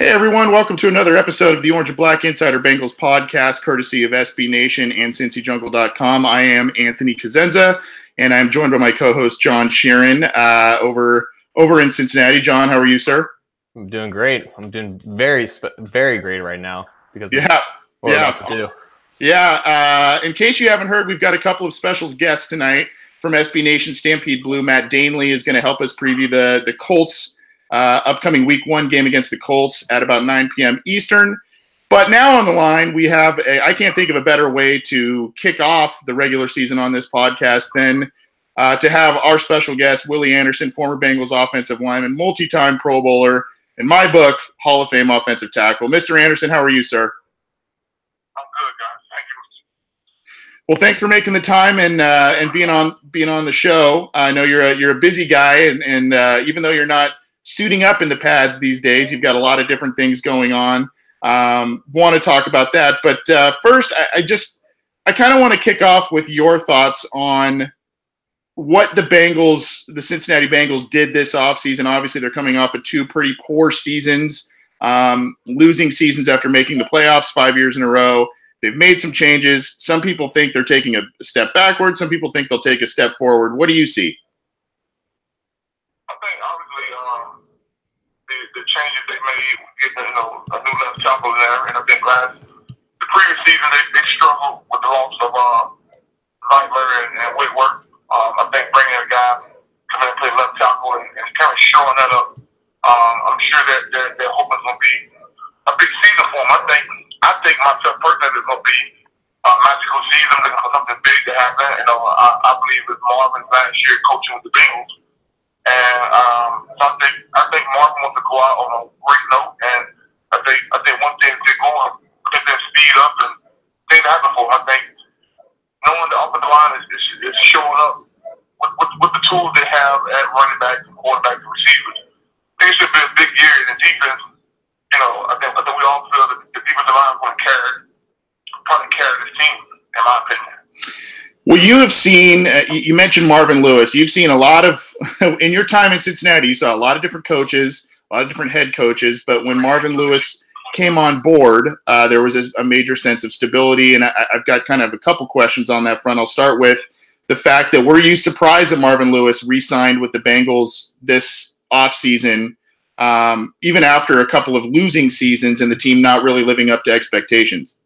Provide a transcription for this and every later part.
Hey everyone, welcome to another episode of the Orange and Black Insider Bengals podcast, courtesy of SB Nation and CincyJungle.com. I am Anthony Cosenza, and I'm joined by my co-host John Sheeran over in Cincinnati. John, how are you, sir? I'm doing great. I'm doing very great right now because of what we're about to do. Yeah. In case you haven't heard, we've got a couple of special guests tonight from SB Nation. Stampede Blue, Matt Danley is going to help us preview the Colts. Upcoming Week 1 game against the Colts at about 9 p.m. Eastern. But now on the line, we have I can't think of a better way to kick off the regular season on this podcast than to have our special guest, Willie Anderson, former Bengals offensive lineman, multi-time Pro Bowler, in my book, Hall of Fame offensive tackle. Mr. Anderson, how are you, sir? I'm good, guys. Thank you. Well, thanks for making the time and being on the show. I know you're a busy guy, and even though you're not suiting up in the pads these days, you've got a lot of different things going on. Want to talk about that, but first, I kind of want to kick off with your thoughts on what the Cincinnati Bengals did this offseason. Obviously, they're coming off of 2 pretty poor seasons, losing seasons after making the playoffs 5 years in a row. They've made some changes. Some people think they're taking a step backward. Some people think they'll take a step forward. What do you see? I think obviously the changes they made, getting a new left tackle there, and I think the previous season they struggled with the loss of Nightler and Whitworth. I think bringing a guy come in and play left tackle and kind of showing that up. I'm sure that they're hoping it's going to be a big season for them. I think myself personally it's going to be a magical season. Looking for something big to happen. I believe it's Marvin last year coaching with the Bengals. And so I think Marvin wants to go out on a great note, and I think one thing they're going, get their speed up and things happen for them. I think knowing the offensive line is showing up with the tools they have at running back, quarterback, and receivers. I think it should be a big year in the defense. I think we all feel that the defensive line is going to probably carry this team, in my opinion. Well, you have seen, you mentioned Marvin Lewis. You've seen a lot of, in your time in Cincinnati, you saw a lot of different coaches, a lot of different head coaches. But when Marvin Lewis came on board, there was a major sense of stability. And I've got kind of a couple questions on that front. I'll start with the fact that were you surprised that Marvin Lewis re-signed with the Bengals this offseason, even after a couple of losing seasons and the team not really living up to expectations?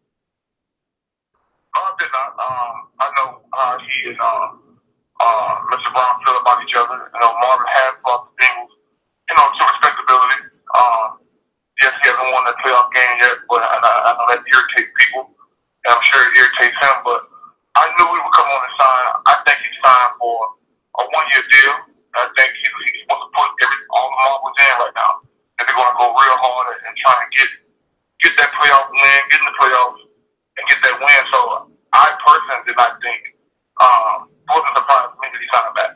I did not. I know he and Mr. Brown feel about each other. Marvin has brought the Bengals, to respectability. Yes, he hasn't won a playoff game yet, but I know that irritates people, and I'm sure it irritates him. But I knew he would come on and sign. I think he signed for a 1-year deal. I think he's supposed to put all the marbles in right now, and they're going to go real hard and try and get that playoff win, get in the playoffs, and get that win. So I personally did not think it wasn't surprised to me that he signed back.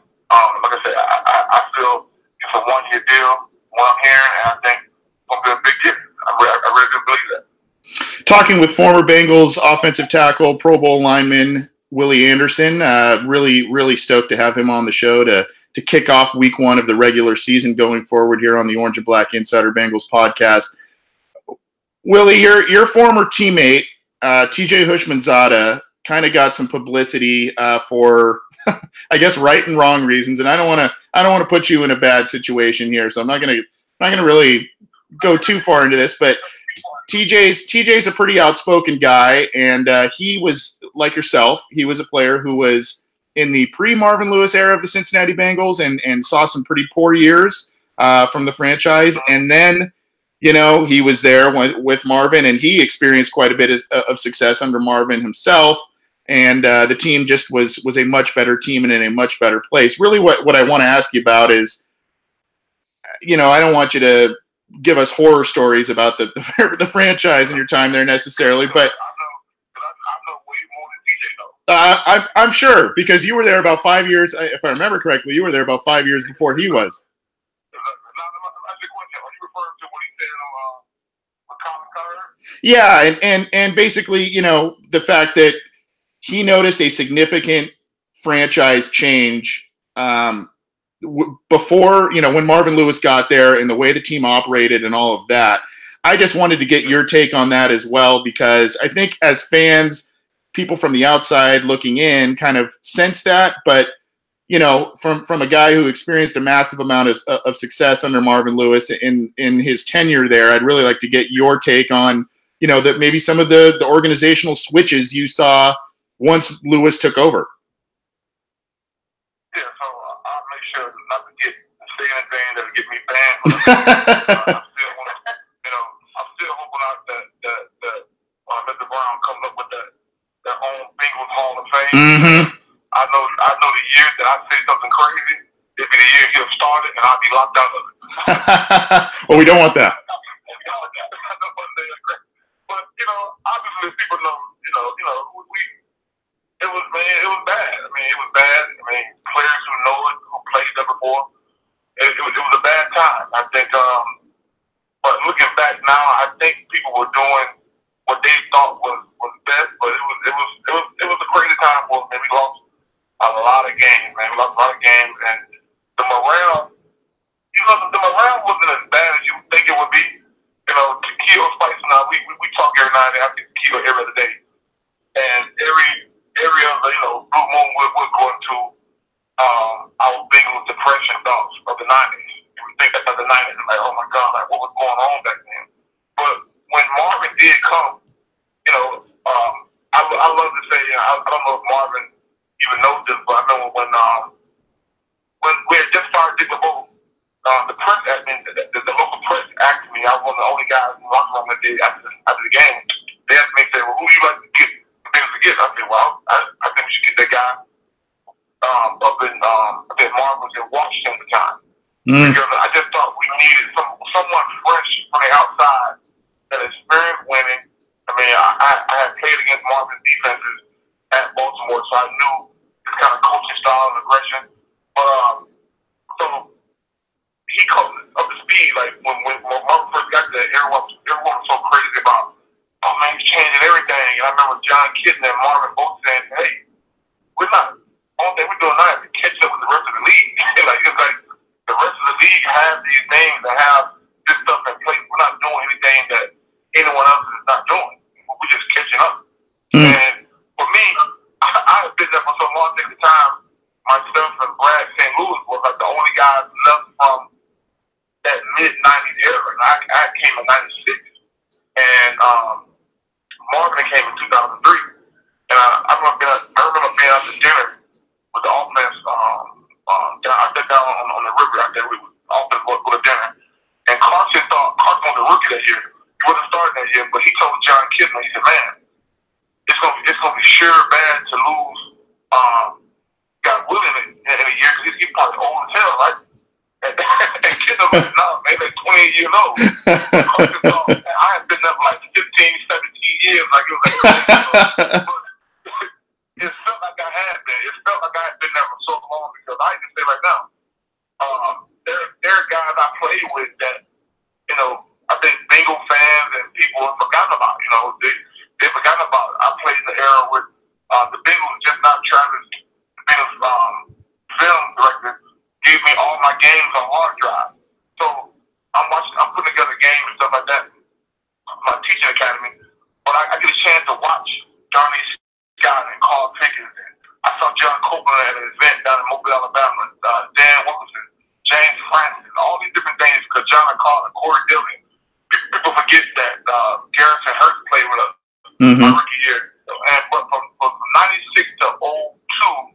Like I said, I feel it's a 1-year deal, what I'm hearing, and I think it's going to be a big deal. I really do believe that. Talking with former Bengals offensive tackle, Pro Bowl lineman Willie Anderson, really stoked to have him on the show to kick off Week 1 of the regular season going forward here on the Orange and Black Insider Bengals podcast. Willie, your former teammate, TJ Hushmanzada, kind of got some publicity for, I guess, right and wrong reasons, and I don't want to put you in a bad situation here, so I'm not gonna really go too far into this. But TJ's a pretty outspoken guy, and he was like yourself. He was a player who was in the pre-Marvin Lewis era of the Cincinnati Bengals and saw some pretty poor years from the franchise, and then he was there with Marvin, and he experienced quite a bit of success under Marvin himself. And the team just was a much better team and in a much better place. Really, what I want to ask you about is, I don't want you to give us horror stories about the franchise and your time there necessarily, but I know way more than TJ knows. I'm sure, because you were there about 5 years. If I remember correctly, you were there about 5 years before he was. Yeah, and basically, the fact that he noticed a significant franchise change before, when Marvin Lewis got there and the way the team operated and all of that. I just wanted to get your take on that as well, because I think as fans, people from the outside looking in kind of sense that, but you know, from a guy who experienced a massive amount of success under Marvin Lewis in his tenure there, I'd really like to get your take on, you know, that maybe some of the organizational switches you saw once Lewis took over. Yeah, so I'll make sure not to say anything that'll get me banned. I'm still hoping out that Mr. Brown comes up with their own Bengals Hall of Fame. Mm-hmm. I know the year that I say something crazy, it'll be the year he'll start it, and I'll be locked out of it. Well, we don't want that. But obviously people know, it was bad. I mean, it was bad. I mean, players who know it, who played there before, it was a bad time. I think, but looking back now, I think people were doing what they thought was best, but it was a crazy time for us, man. We lost a lot of games, man. We lost a lot of games, and the morale, the morale wasn't as bad as you would think it would be. Tequila Spice and I, we talk every night. I think Tequila every other day, and every other, blue moon we're going to our Bengals depression thoughts of the 90s. We think about the 90s and like, oh my God, like what was going on back then? But when Marvin did come, I love to say, I don't know if Marvin even knows this, but I remember when we had just started digging the boat, the press, the local press asked me, I was one of the only guys in the locker room that did after the game. They asked me, said, well, who do you like to get the Bengals to get? I said, well, I think we should get that guy up in, I think Marvin was in Washington at the time. Because I just thought we needed someone fresh from the outside that is very winning. I mean, I had played against Marvin's defenses at Baltimore, so I knew his kind of coaching style and aggression. But so he called up to speed. Like when Marvin first got there, everyone was so crazy about, oh man, he's changing everything. And I remember John Kitten and Marvin both saying, hey, we're not. Only thing we're doing now is catch up with the rest of the league. It's like the rest of the league has these names that have this stuff in place. We're not doing anything that anyone else is not doing. We're just catching up. And for me, I have been there for so long at the time. Myself and Brad St. Louis was like the only guys left from that mid-90s era. And I came in 96. And Marvin came in 2003. And I remember being out to dinner with the offense. I sat down on the river out there. We were offense go to dinner. And Carson was a rookie that year. He wasn't starting that year, but he told John Kidman, he said, man, it's gonna be sure bad to lose got Willie in a year because he's probably old as hell, right? And Kidman was no, maybe like 28 years old. Carson thought, man, I had been there for like 15, 17 years, like it was like it felt like I had been. It felt like I had been there for so long because I can say right now, there are guys I played with that, I think Bengal fans and people have forgotten about. They forgotten about it. I played in the era with the Bengals, just not Travis. The Bengals film director gave me all my games on hard drive. So I'm putting together games and stuff like that. My teaching academy, but I get a chance to watch Johnny Scott and Carl Pickens. And I saw John Copeland at an event down in Mobile, Alabama. Dan Wilkerson, James Francis, all these different things. Because John Carl and Corey Dillon. People forget that Garrison Hurst played with us my rookie year. But from 96 to 02,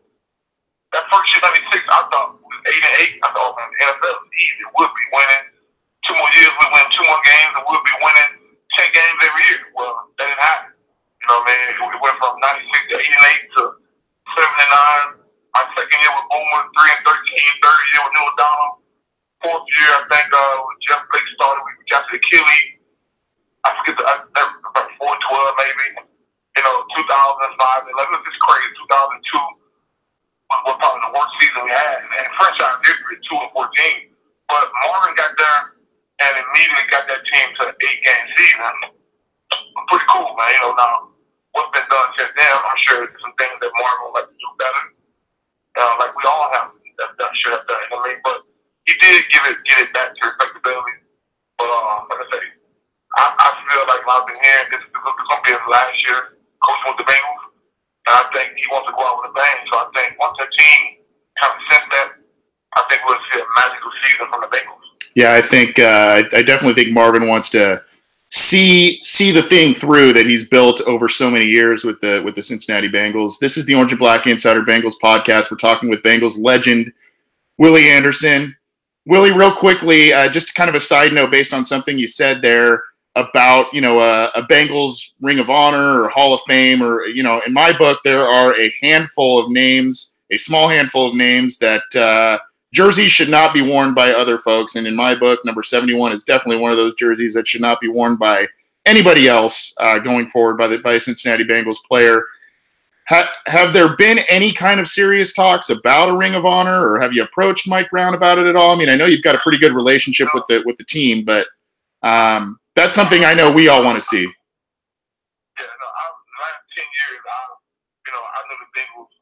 that first year, 96, I thought it was 8-8. I thought, man, the NFL is easy. We'll be winning 2 more years. We win 2 more games, and we'll be winning 10 games every year. Well, that didn't happen. We went from 96 to 88 to 79. My second year with Boomer, 3-13. Third year with Neil O'Donnell. Fourth year, I think, when Jeff Blake started, we got to the Achilles. I forget about 4-12 maybe. 2005, 11. It was just crazy. 2002 was probably the worst season we had. And franchise history, 2-14. But Marvin got there and immediately got that team to an 8-game season. Pretty cool, man. Now what's been done since then, I'm sure there's some things that Marvin would like to do better. Like we all have should have done. But he did get it back to respectability. But like I say, I I've been hearing this is going to be his last year coaching with the Bengals. And I think he wants to go out with a bang. So I think once the team kind of sense that, I think we'll see a magical season from the Bengals. Yeah, I think I definitely think Marvin wants to see the thing through that he's built over so many years with the Cincinnati Bengals. This is the Orange and Black Insider Bengals podcast. We're talking with Bengals legend Willie Anderson. Willie, real quickly, just kind of a side note based on something you said there about, a Bengals Ring of Honor or Hall of Fame, or, in my book, there are a small handful of names that jerseys should not be worn by other folks. And in my book, number 71 is definitely one of those jerseys that should not be worn by anybody else going forward by a Cincinnati Bengals player. Have there been any kind of serious talks about a Ring of Honor, or have you approached Mike Brown about it at all? I mean, I know you've got a pretty good relationship with the team, but that's something I know we all want to see. Yeah, no, the last 10 years, I know the Bengals,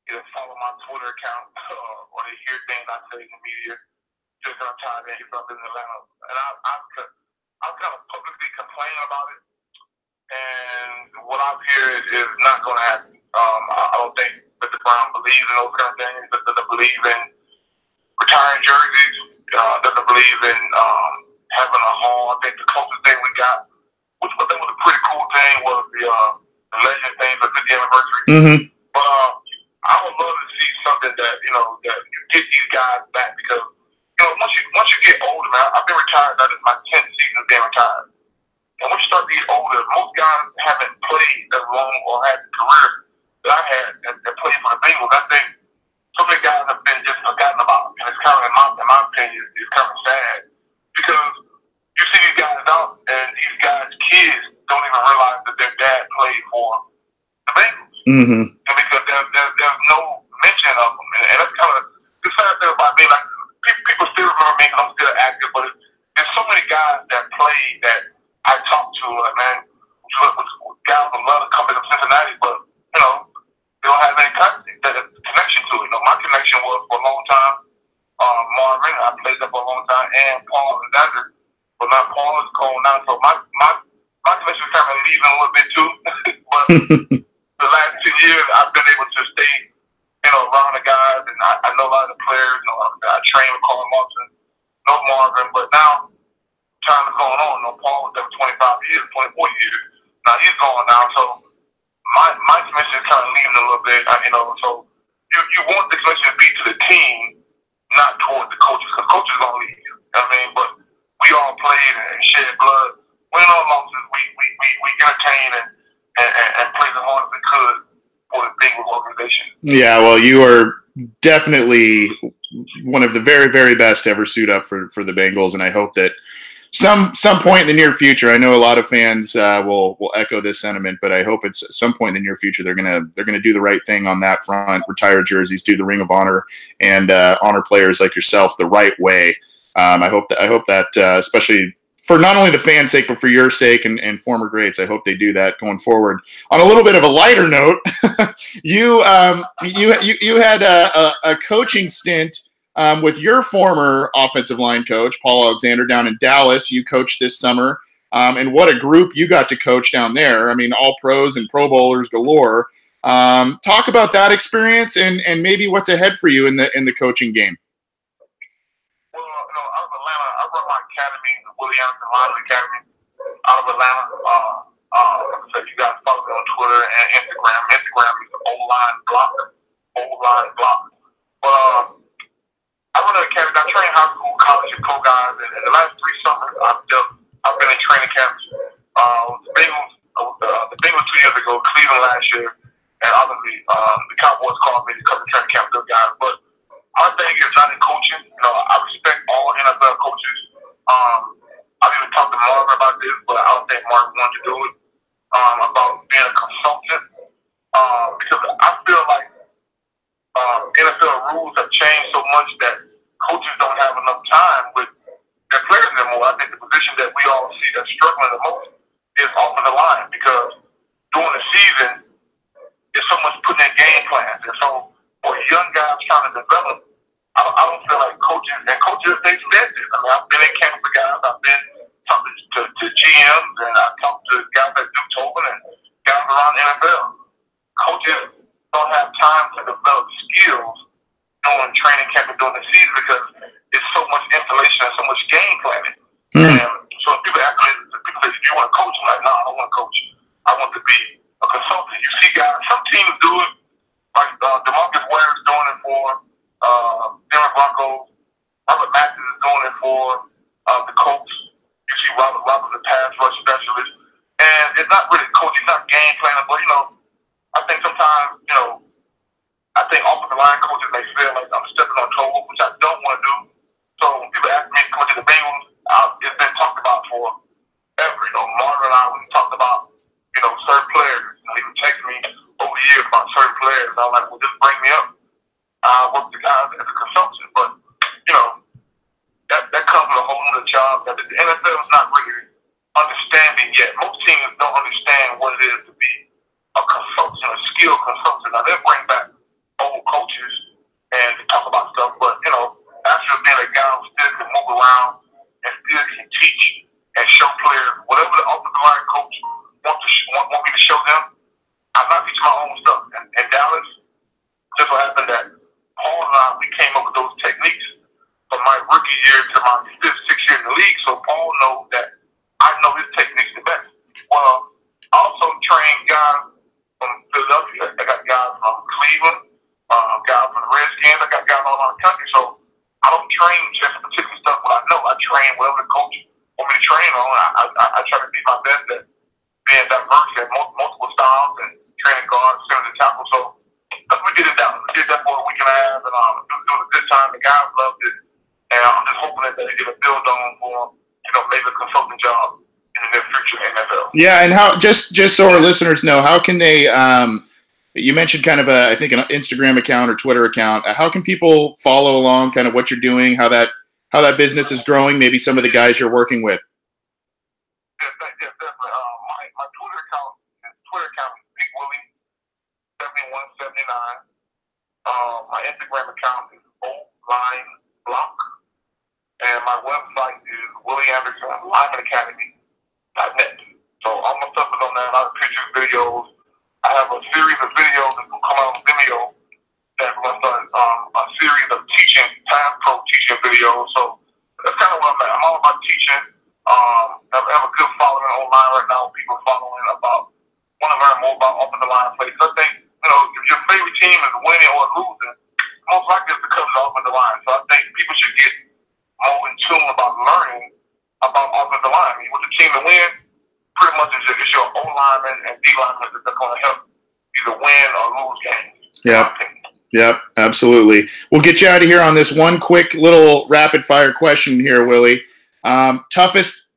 either follow my Twitter account or they hear things I say in the media. Just I'm tired of it up in Atlanta, and I've kind of publicly complaining about it. And what I've heard is not going to happen. I don't think Mr. Brown believes in those kind of things. Doesn't believe in retiring jerseys. Doesn't believe in having a hall. I think the closest thing we got, which I think was a pretty cool thing, was the legend thing for the 50th anniversary. Mm-hmm. But I would love to see something that that you get these guys back, because once you get older, man. I've been retired now. This is my 10th season of being retired. And when you start getting older, most guys haven't played as long or had the career that I had that played for the Bengals. I think so many guys have been just forgotten about, and it's kind of, in my opinion, it's kind of sad, because you see these guys out, and these guys' kids don't even realize that their dad played for the Bengals. Mm-hmm. And because there's no mention of them, and that's kind of the sad thing about me. Like, people still remember me because I'm still active, but there's so many guys that play that I talk to, like, man, guys would love to come to Cincinnati, but they don't have any connection to it. My connection was for a long time Marvin. I played there for a long time, and Paul and Xander, but now Paul is gone now, so my connection is kind of leaving a little bit too. But the last 2 years, I've been able to stay, around the guys, and I know a lot of the players. I train with Carl Martin, know Marvin, but now time is going on. Paul was there for 25 years, 24 years. Now he's gone now, so my commission is kind of leaving a little bit. So you want the commission to be to the team, not towards the coaches, because coaches are going to leave. But we all played and shed blood. Win or losses, we entertain and play the hard as we could for the Bengals organization. Yeah, well, you are definitely one of the very, very best to ever suit up for the Bengals, and I hope that some point in the near future, I know a lot of fans will echo this sentiment, but I hope it's at some point in the near future they're gonna do the right thing on that front, retire jerseys, do the Ring of Honor, and honor players like yourself the right way. I hope that especially for not only the fans' sake, but for your sake and former greats, I hope they do that going forward. On a little bit of a lighter note, you had a coaching stint with your former offensive line coach, Paul Alexander, down in Dallas. You coached this summer, and what a group you got to coach down there. All pros and Pro Bowlers galore. Talk about that experience and maybe what's ahead for you in the coaching game. Well, out of Atlanta, I run my academy, the Willie Anderson Line Academy, out of Atlanta. So you guys follow me on Twitter and Instagram. Instagram is O-Line Block. But I run an academy. I train high school, college, and pro guys. And in the last 3 summers, I've been in training camps. The Bengals 2 years ago, Cleveland last year, and obviously the Cowboys called me to come to training camp, good guys. But my thing is not in coaching. I respect all NFL coaches. I've even talked to Marvin about this, but I don't think Marvin wanted to do it. About being a consultant, because I feel like NFL rules have changed so much that coaches don't have enough time with their players anymore. I think the position that we all see that's struggling the most is offensive line, because during the season, there's so much putting in game plans. And so for young guys trying to develop, I don't feel like coaches, they said this. I've been in camp with guys, I've been talking to GMs, and I talked to guys at Duke Tobin and guys around the NFL. Coaches don't have time to develop skills during training camp and during the season because it's so much information and so much game planning. And so people ask me, people say, "Do you want to coach?" I'm like, "No, I don't want to coach. I want to be a consultant." You see guys, some teams do it, like DeMarcus Ware is doing it for Denver Broncos. Robert Mathis is doing it for the Colts. You see Robert the pass rush specialist. And it's not really coaching, it's not game planning, but, I think sometimes, I think offensive line coaches may feel like I'm stepping on toes, which I don't want to do. So when people ask me to coach the Bengals, it's been talked about forever. Marvin and I, we talked about, certain players. He would text me over the years about certain players. And I'm like, well, just bring me up. I work with the guys as a consultant, but, that comes with a whole other job that the NFL is not really understanding yet. Most teams don't understand what it is to be a consultant, a skilled consultant. Now, they bring back old coaches and talk about stuff, but, after being a guy who still can move around and still can teach and show players whatever the offensive line coach want me to show them, I'm not teaching my own stuff. In Dallas, just what happened that Paul and I, we came up with those techniques from my rookie year to my fifth, sixth year in the league, so Paul knows that I know his techniques the best. Well, I also train guys from Philadelphia. I got guys from Cleveland, guys from the Redskins. I got guys all around the country, so I don't train just particular stuff what I know. I train whatever the coach want me to train on. I try to be my best at being diverse at multiple styles and training guards, center and tackle. So that's what we did it down. We did that for a week and a half, and it was a good time. The guys loved it. And I'm just hoping that they get a build on for, maybe a consulting job in the near future in the NFL. Yeah, and how just so our listeners know, how can they? You mentioned kind of I think an Instagram account or Twitter account. How can people follow along, kind of what you're doing, how that business is growing? Maybe some of the guys you're working with. Yeah, definitely. My Twitter account is Big Willie 7179. My Instagram account is Old Line Block. And my website is Willie Anderson Lineman Academy.net. So all my stuff is on there, a lot of pictures, videos. I have a series of videos that will come out on Vimeo that will start a series of teaching, Pass Pro teaching videos. So that's kind of what I'm at. I'm all about teaching. I have a good following online right now. People following want to learn more about offensive line plays. I think, if your favorite team is winning or losing, most likely it's because of the offensive line. So I think people should get more in tune about learning about offensive line. I mean, with the team to win, pretty much it's your O lineman and D lineman that's going to help either win or lose games. Yep, absolutely. We'll get you out of here on this one quick little rapid fire question here, Willie. Toughest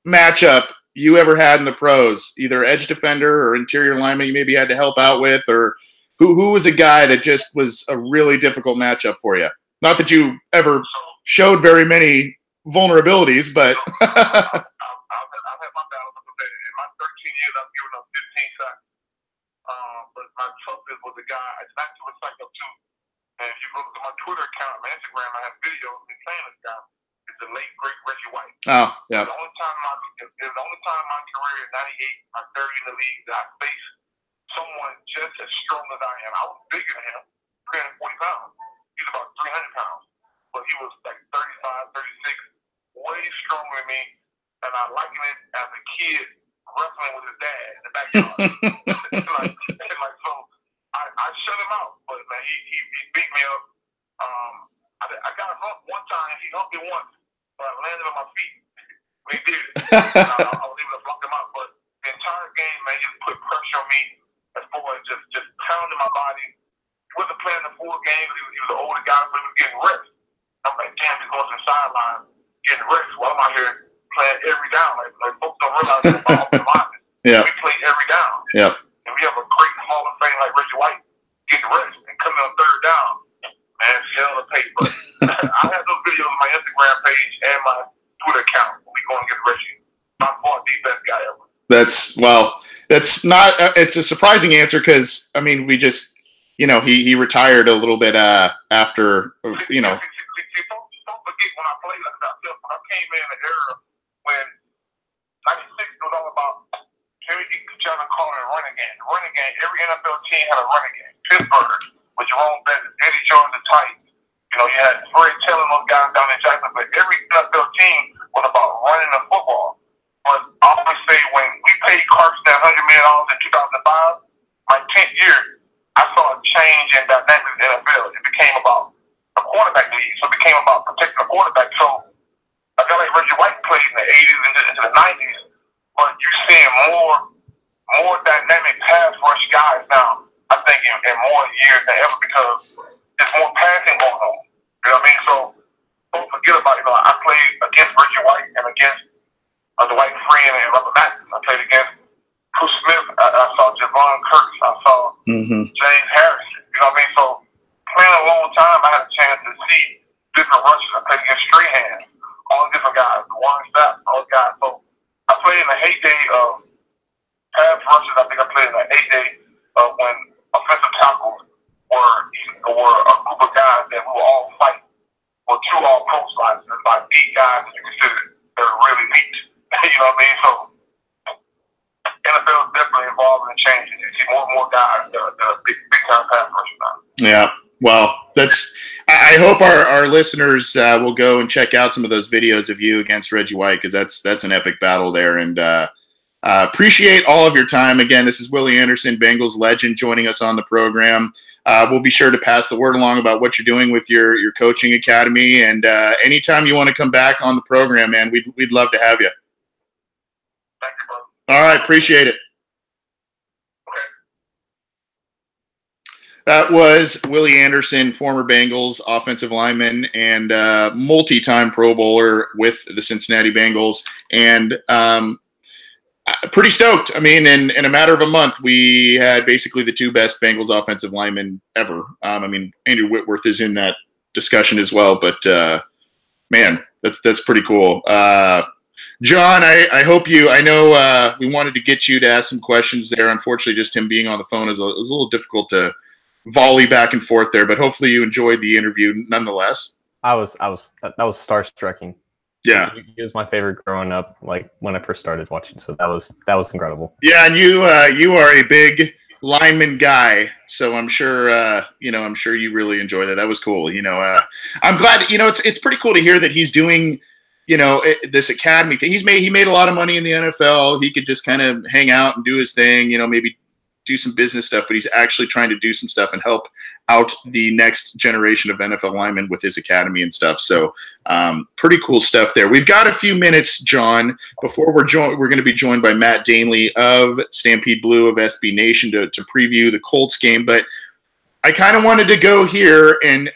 matchup you ever had in the pros, either edge defender or interior lineman you maybe had to help out with, or who was a guy that just was a really difficult matchup for you? Not that you ever showed very many vulnerabilities, but I've had my battles a bit. In my 13 years, I've given up 15 sacks. But my toughest was a guy, it's not to recycle up too. And if you look at my Twitter account, my Instagram, I have videos of me playing this guy. It's the late, great Reggie White. Oh, yeah. It was the only time in my career in 98, my third in the league, that I faced someone just as strong as I am. I was bigger than him, 340 pounds. He was about 300 pounds. But he was like 35, 36, way stronger than me. And I likened it as a kid wrestling with his dad in the backyard. So I shut him out. But man, he beat me up. I got him up one time. He humped me once, but I landed on my feet. He did it. I was able to block him out. But the entire game, man, he just put pressure on me as far as just pounding my body. He wasn't playing the full game. He was an older guy, but he was getting reps. I'm like, damn, he's going to the sideline getting reps while I'm out here playing every down. Like folks don't realize that about offensive linemen. Yeah. We play every down. Yeah. And we have a great Hall of Fame like Reggie White getting reps and coming on third down. Man, it's hell to pay. But I have those videos on my Instagram page and my Twitter account when we go and get Reggie. By far the best guy ever. That's not. It's a surprising answer because I mean we just he retired a little bit after Don't forget when I played like that. When I came in the era when game. The running game, every NFL team had a running game. Pittsburgh with Jerome Bettis, Eddie Jones, the Titans. You know, you had Fred Taylor, those guys down in Jackson, but every NFL team was about running the football. But I always say when we paid Carson that $100 million in 2005, my 10th year, I saw a change in dynamics in the NFL. It became about a quarterback league, so it became about protecting the quarterback. So a guy like Reggie White played in the 80s into the 90s, but you're seeing more dynamic pass rush guys now, I think, in more years than ever because there's more passing going on. You know what I mean? So don't forget about it. You know, I played against Reggie White and against Dwight Friend and Robert Mathis. I played against Bruce Smith. I saw Javon Curtis. I saw James Harrison. You know what I mean? So playing a long time, I had a chance to see different rushers. I played against Strahan, all the different guys, Warren Sapp, all the guys. So I played in the heyday of pass rushers. I think I played in the heyday of when offensive tackles were a group of guys that we were all fighting for 2 all-pro spots. It's like 8 guys that you consider that are really neat. You know what I mean? So NFL is definitely involved in the changes. You see more and more guys that are big time pass rushers now. Yeah. Well, I hope our listeners will go and check out some of those videos of you against Reggie White because that's an epic battle there. And appreciate all of your time. Again, this is Willie Anderson, Bengals legend, joining us on the program. We'll be sure to pass the word along about what you're doing with your coaching academy. And anytime you want to come back on the program, man, we'd love to have you. Thank you, brother. All right, appreciate it. That was Willie Anderson, former Bengals offensive lineman and multi-time Pro Bowler with the Cincinnati Bengals. And pretty stoked. I mean, in a matter of a month, we had basically the 2 best Bengals offensive linemen ever. I mean, Andrew Whitworth is in that discussion as well. But, man, that's pretty cool. John, I hope I know we wanted to get you to ask some questions there. Unfortunately, just him being on the phone was a little difficult to volley back and forth there, but hopefully you enjoyed the interview nonetheless. That was starstrucking. Yeah, he was my favorite growing up, like when I first started watching. So that was incredible. Yeah, and you are a big lineman guy, so I'm sure you really enjoyed that. That was cool. I'm glad. It's pretty cool to hear that he's doing this academy thing. He made a lot of money in the NFL. He could just kind of hang out and do his thing. Maybe do some business stuff, but he's actually trying to do some stuff and help out the next generation of NFL linemen with his academy and stuff. So pretty cool stuff there. We've got a few minutes, John, before we're going to be joined by Matt Danley of Stampede Blue of SB Nation to preview the Colts game. But I kind of wanted to go here and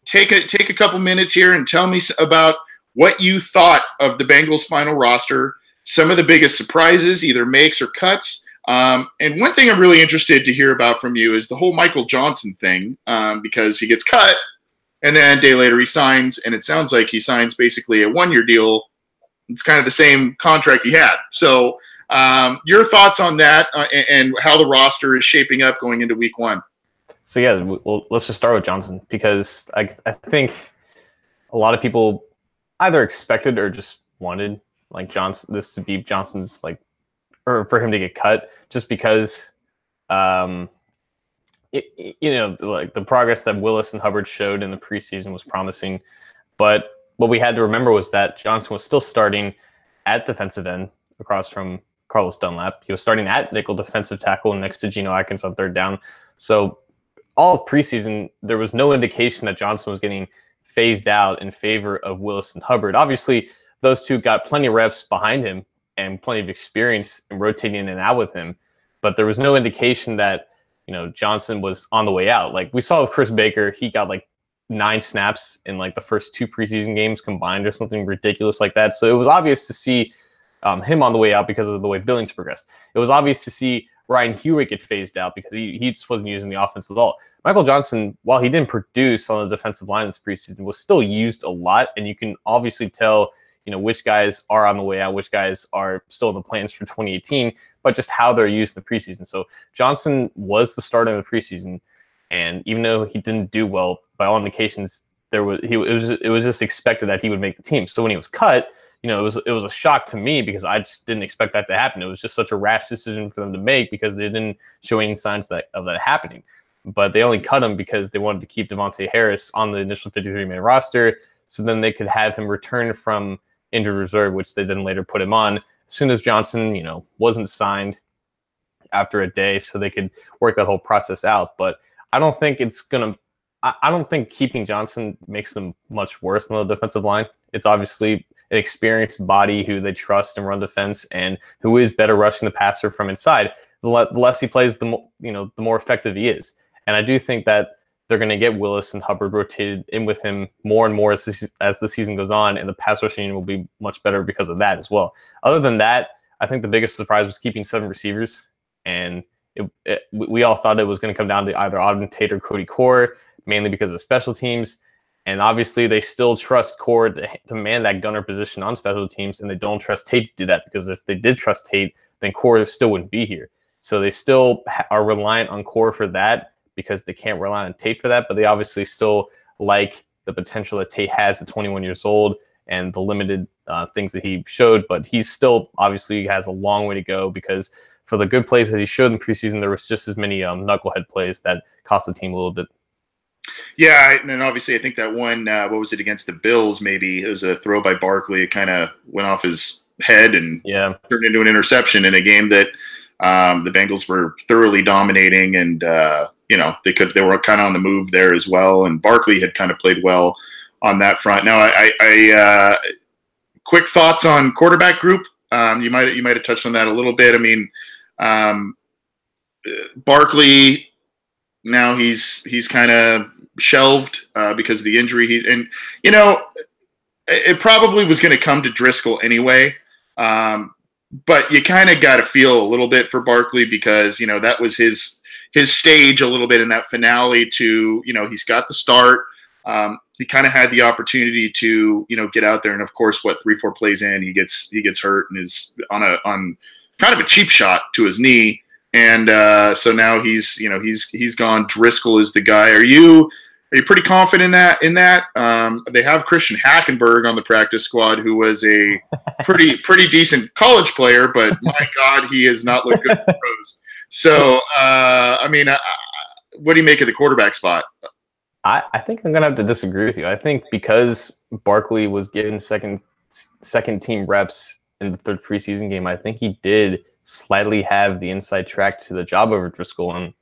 take a couple minutes here and tell me about what you thought of the Bengals' final roster, some of the biggest surprises, either makes or cuts. And one thing I'm really interested to hear about from you is the whole Michael Johnson thing, because he gets cut and then a day later he signs, and it sounds like he signs basically a 1-year deal. It's kind of the same contract he had. So your thoughts on that and how the roster is shaping up going into week 1? So, yeah, well, let's just start with Johnson because I think a lot of people either expected or just wanted this to be Johnson's or for him to get cut just because, the progress that Willis and Hubbard showed in the preseason was promising. But what we had to remember was that Johnson was still starting at defensive end across from Carlos Dunlap. He was starting at nickel defensive tackle next to Geno Atkins on 3rd down. So all of preseason, there was no indication that Johnson was getting phased out in favor of Willis and Hubbard. Obviously, those two got plenty of reps behind him and plenty of experience in rotating in and out with him. But there was no indication that, Johnson was on the way out. Like we saw with Chris Baker, he got 9 snaps in the first 2 preseason games combined or something ridiculous like that. So it was obvious to see him on the way out because of the way Billings progressed. It was obvious to see Ryan Hewitt get phased out because he just wasn't using the offense at all. Michael Johnson, while he didn't produce on the defensive line this preseason, was still used a lot. And you can obviously tell which guys are on the way out, which guys are still in the plans for 2018, but just how they're used in the preseason. So Johnson was the starter in the preseason, and even though he didn't do well, by all indications, it was just expected that he would make the team. So when he was cut, it was a shock to me because I just didn't expect that to happen. It was just such a rash decision for them to make because they didn't show any signs of that happening. But they only cut him because they wanted to keep Devontae Harris on the initial 53-man roster, so then they could have him return from injured reserve, which they then later put him on as soon as Johnson, wasn't signed after a day, so they could work that whole process out. But I don't think I don't think keeping Johnson makes them much worse on the defensive line. It's obviously an experienced body who they trust in run defense and who is better rushing the passer from inside. The less he plays, the more effective he is. And I do think that they're going to get Willis and Hubbard rotated in with him more and more as the season goes on, and the pass rushing will be much better because of that as well. Other than that, I think the biggest surprise was keeping 7 receivers, and we all thought it was going to come down to either Auden Tate or Cody Core, mainly because of special teams. And obviously, they still trust Core to man that gunner position on special teams, and they don't trust Tate to do that because if they did trust Tate, then Core still wouldn't be here. So they still are reliant on Core for that because they can't rely on Tate for that, but they obviously still like the potential that Tate has at 21 years old and the limited things that he showed, but he still obviously has a long way to go because for the good plays that he showed in preseason, there was just as many knucklehead plays that cost the team a little bit. Yeah, and obviously I think that one, what was it, against the Bills maybe, it was a throw by Barkley. It kind of went off his head and turned into an interception in a game that the Bengals were thoroughly dominating, and they were kind of on the move there as well, and Barkley had kind of played well on that front. Now, I quick thoughts on quarterback group. You might have touched on that a little bit. I mean, Barkley, now he's kind of shelved because of the injury. It probably was going to come to Driscoll anyway. But you kind of got to feel a little bit for Barkley because, that was his stage a little bit in that finale to, he's got the start. He kind of had the opportunity to, get out there. And of course, 3-4 plays in, he gets hurt and is on kind of a cheap shot to his knee. And so now he's gone. Driscoll is the guy. Are you pretty confident in that? They have Christian Hackenberg on the practice squad, who was a pretty decent college player, but my God, he has not looked good for pros. So, what do you make of the quarterback spot? I think I'm going to have to disagree with you. I think because Barkley was given second team reps in the third preseason game, I think he did slightly have the inside track to the job over Driscoll. And,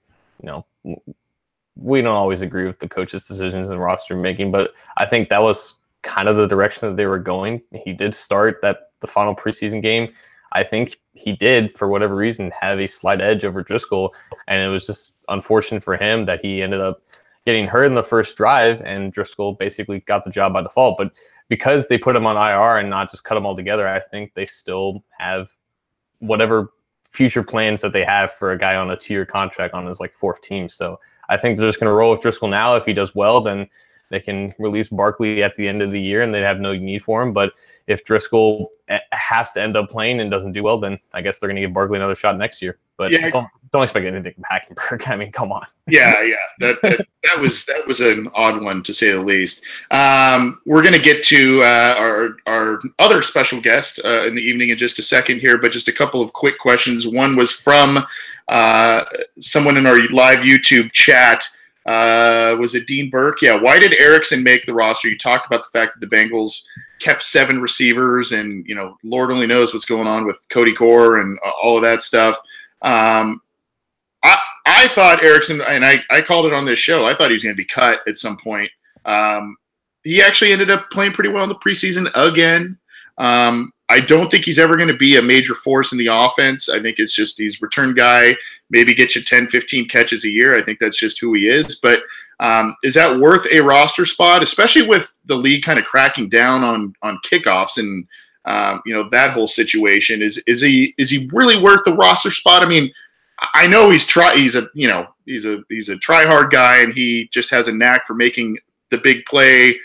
we don't always agree with the coach's decisions and roster making, but I think that was kind of the direction that they were going. He did start the final preseason game. I think he did, for whatever reason, have a slight edge over Driscoll, and it was just unfortunate for him that he ended up getting hurt in the first drive, and Driscoll basically got the job by default. But because they put him on IR and not just cut him all together, I think they still have whatever future plans that they have for a guy on a 2-year contract on his fourth team. So I think they're just going to roll with Driscoll now. If he does well, then they can release Barkley at the end of the year and they'd have no need for him. But if Driscoll has to end up playing and doesn't do well, then I guess they're going to give Barkley another shot next year. But don't expect anything from Hackenberg. I mean, come on. Yeah. That was an odd one, to say the least. We're going to get to our other special guest in the evening in just a second here, but just a couple of quick questions. One was from someone in our live YouTube chat. Was it Dean Burke? Yeah. Why did Erickson make the roster? You talked about the fact that the Bengals kept 7 receivers, and Lord only knows what's going on with Cody Core and all of that stuff. I thought Erickson, and I called it on this show, I thought he was going to be cut at some point. He actually ended up playing pretty well in the preseason again. I don't think he's ever going to be a major force in the offense. I think it's just he's return guy, maybe get you 10, 15 catches a year. I think that's just who he is. But is that worth a roster spot, especially with the league kind of cracking down on kickoffs and that whole situation? Is he really worth the roster spot? I mean, I know he's a try-hard guy, and he just has a knack for making the big play,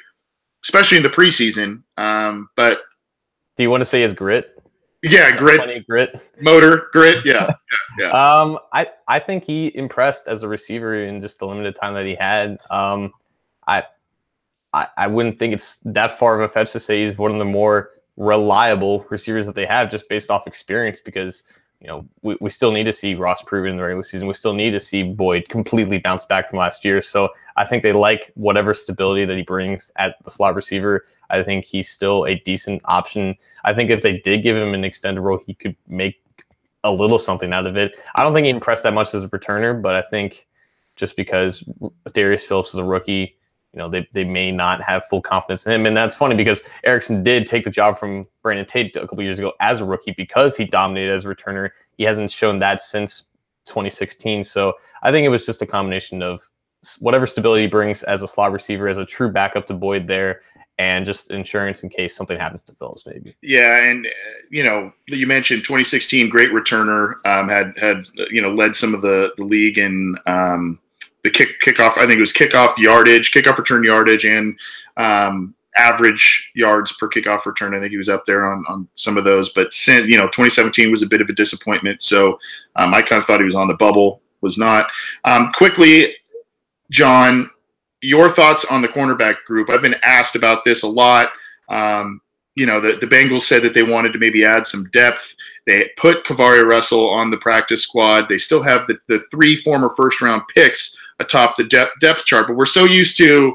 especially in the preseason. But do you want to say his grit? Yeah, grit, motor, grit. Yeah. I think he impressed as a receiver in just the limited time that he had. I wouldn't think it's that far of a fetch to say he's one of the more reliable receivers that they have just based off experience, because we still need to see Ross prove it in the regular season. We still need to see Boyd completely bounce back from last year. So I think they like whatever stability that he brings at the slot receiver. I think he's still a decent option. I think if they did give him an extended role, he could make a little something out of it. I don't think he impressed that much as a returner, but I think just because Darius Phillips is a rookie, they may not have full confidence in him. And that's funny because Erickson did take the job from Brandon Tate a couple years ago as a rookie because he dominated as a returner. He hasn't shown that since 2016. So I think it was just a combination of whatever stability he brings as a slot receiver, as a true backup to Boyd there, and just insurance in case something happens to Phillips maybe. Yeah, and you mentioned 2016, great returner, had led some of the league in the kickoff. I think it was kickoff return yardage, and average yards per kickoff return. I think he was up there on some of those. But since 2017 was a bit of a disappointment. So I kind of thought he was on the bubble, was not. Quickly, John, your thoughts on the cornerback group? I've been asked about this a lot. The Bengals said that they wanted to maybe add some depth. They put Kavaria Russell on the practice squad. They still have the 3 former first-round picks atop the depth chart, but we're so used to,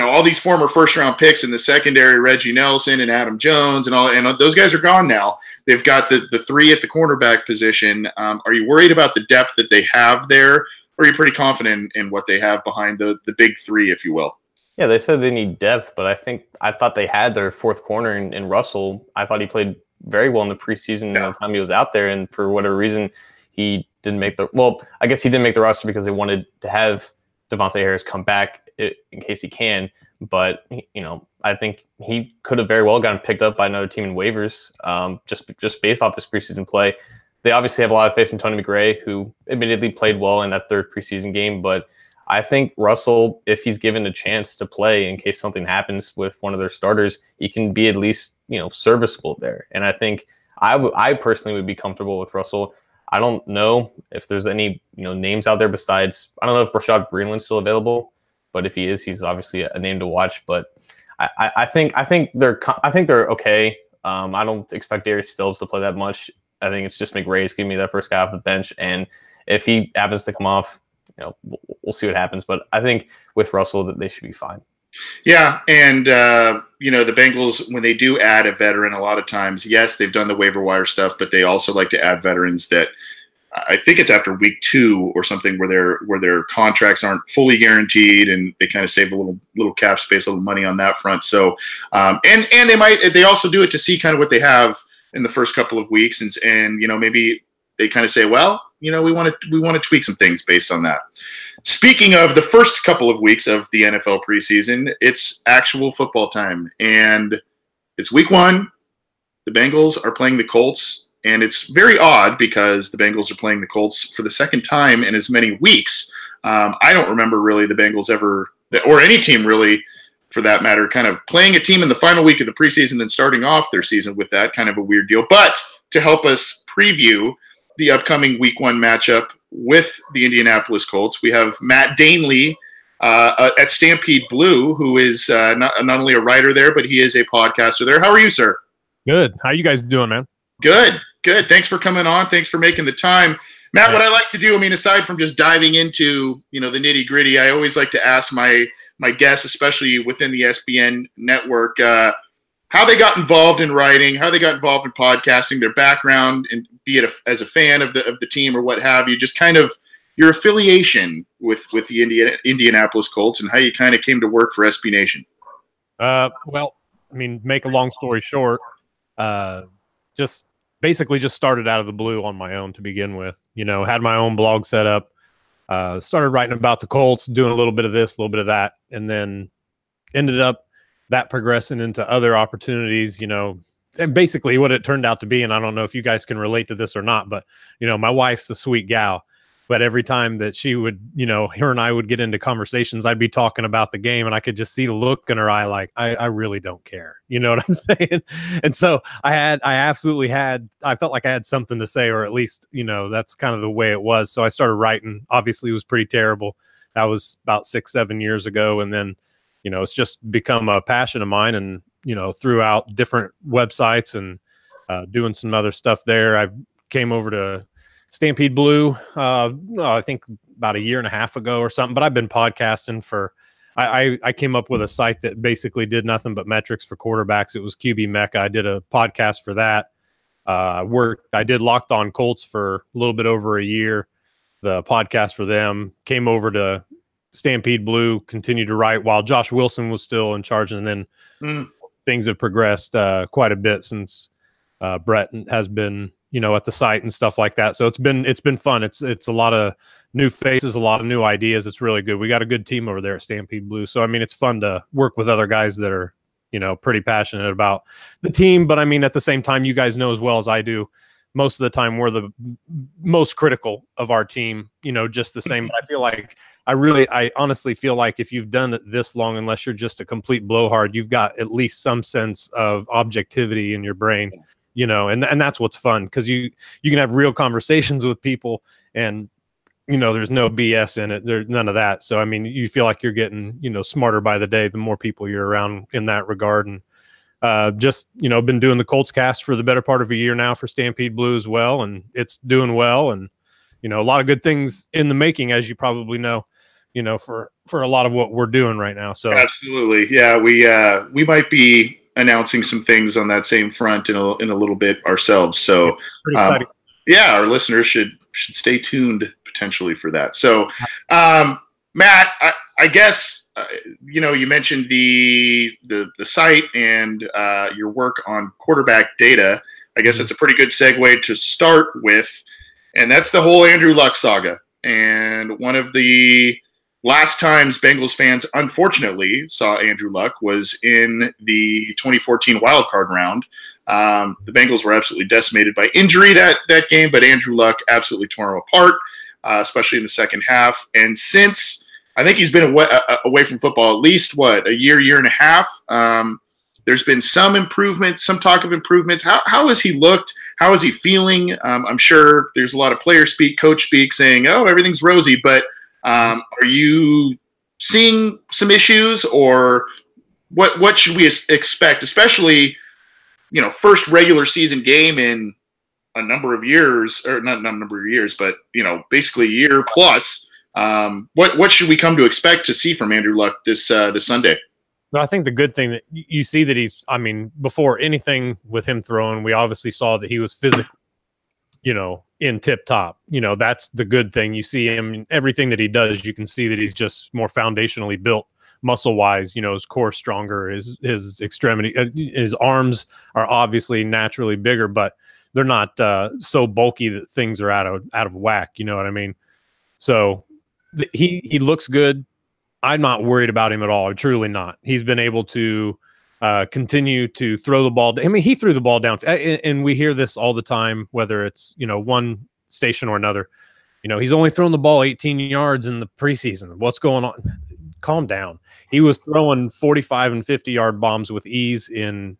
all these former first-round picks in the secondary, Reggie Nelson and Adam Jones and those guys are gone now. They've got the 3 at the cornerback position. Are you worried about the depth that they have there, or are you pretty confident in what they have behind the big 3, if you will? Yeah, they said they need depth, but I thought they had their 4th corner in Russell. I thought he played very well in the preseason the time he was out there, and for whatever reason, he didn't make I guess he didn't make the roster because they wanted to have Devontae Harris come back in case he can. But I think he could have very well gotten picked up by another team in waivers, just based off his preseason play. They obviously have a lot of faith in Tony McRae, who admittedly played well in that 3rd preseason game. But I think Russell, if he's given a chance to play in case something happens with one of their starters, he can be at least serviceable there. And I think I personally would be comfortable with Russell. I don't know if there's any names out there besides. I don't know if Rashad Breeland's still available, but if he is, he's obviously a name to watch. But I think they're okay. I don't expect Darius Phillips to play that much. I think it's just McRae's giving me that first guy off the bench, and if he happens to come off, we'll see what happens. But I think with Russell that they should be fine. Yeah, and the Bengals, when they do add a veteran, a lot of times, yes, they've done the waiver wire stuff, but they also like to add veterans that I think it's after week 2 or something where their contracts aren't fully guaranteed, and they kind of save a little cap space, a little money on that front. So, and they also do it to see kind of what they have in the first couple of weeks, and maybe they kind of say, well, we want to tweak some things based on that. Speaking of the first couple of weeks of the NFL preseason, it's actual football time, and it's week 1. The Bengals are playing the Colts, and it's very odd because the Bengals are playing the Colts for the 2nd time in as many weeks. I don't remember really the Bengals ever, or any team really, for that matter, kind of playing a team in the final week of the preseason and starting off their season with that. Kind of a weird deal. But to help us preview the upcoming week 1 matchup with the Indianapolis Colts, we have Matt Danley at Stampede Blue, who is not only a writer there, but he is a podcaster there. How are you, sir? Good. How you guys doing, man? Good. Thanks for coming on. Thanks for making the time. Matt, what I like to do, aside from just diving into, the nitty gritty, I always like to ask my guests, especially within the SBN network, how they got involved in writing, how they got involved in podcasting, their background, and be it as a fan of the team or what have you, just kind of your affiliation with the Indianapolis Colts and how you kind of came to work for SB Nation. Well, make a long story short, just basically just started out of the blue on my own to begin with. Had my own blog set up, started writing about the Colts, doing a little bit of this, a little bit of that, and then ended up that progressing into other opportunities, and basically what it turned out to be, and I don't know if you guys can relate to this or not, but, my wife's a sweet gal. But every time that she would, her and I would get into conversations, I'd be talking about the game and I could just see the look in her eye like, I really don't care. You know what I'm saying? And so I felt like I had something to say, or at least, that's kind of the way it was. So I started writing. Obviously, it was pretty terrible. That was about 6-7 years ago. And then, it's just become a passion of mine. And, throughout different websites and doing some other stuff there. I came over to Stampede Blue, I think about a year and a half ago or something, but I've been podcasting for, I came up with a site that basically did nothing but metrics for quarterbacks. It was QB Mecca. I did a podcast for that. I did Locked On Colts for a little bit over a year, the podcast for them. Came over to Stampede Blue, continued to write while Josh Wilson was still in charge, and then things have progressed quite a bit since Brett has been, at the site and stuff like that. So it's been fun. It's a lot of new faces, a lot of new ideas. It's really good. We got a good team over there at Stampede Blue. So, I mean, it's fun to work with other guys that are, pretty passionate about the team. But I mean, at the same time, you guys know as well as I do, most of the time we're the most critical of our team, just the same. But I feel like I honestly feel like if you've done it this long, unless you're just a complete blowhard, you've got at least some sense of objectivity in your brain, and that's what's fun, because you can have real conversations with people and, there's no BS in it. There's none of that. So, I mean, you feel like you're getting, smarter by the day, the more people you're around in that regard. And been doing the Colts cast for the better part of a year now for Stampede Blue as well. And it's doing well. And, a lot of good things in the making, as you probably know, for a lot of what we're doing right now. So absolutely. Yeah. We might be announcing some things on that same front in a little bit ourselves. So pretty exciting. Our listeners should stay tuned potentially for that. So, Matt, I guess, you mentioned the site and your work on quarterback data. I guess it's a pretty good segue to start with, and that's the whole Andrew Luck saga. And one of the last times Bengals fans, unfortunately, saw Andrew Luck was in the 2014 wild card round. The Bengals were absolutely decimated by injury that game, but Andrew Luck absolutely tore him apart, especially in the second half. And since I think he's been away from football at least, a year and a half, there's been some improvement, some talk of improvements. How has he looked? How is he feeling? I'm sure there's a lot of player speak, coach speak saying, oh, everything's rosy, but are you seeing some issues, or what should we expect, especially, first regular season game in a number of years, or not a number of years, but, basically a year plus. What should we come to expect to see from Andrew Luck this Sunday? No, I think the good thing that you see that before anything with him throwing, we obviously saw that he was physically, in tip top. That's the good thing. You see him, everything that he does, you can see that he's just more foundationally built muscle wise. His core stronger, his extremity, his arms are obviously naturally bigger, but they're not so bulky that things are out of whack. You know what I mean? So he looks good. I'm not worried about him at all. Truly not. He's been able to continue to throw the ball. I mean, he threw the ball down, and we hear this all the time, whether it's, one station or another. He's only thrown the ball 18 yards in the preseason. What's going on? Calm down. He was throwing 45 and 50-yard bombs with ease in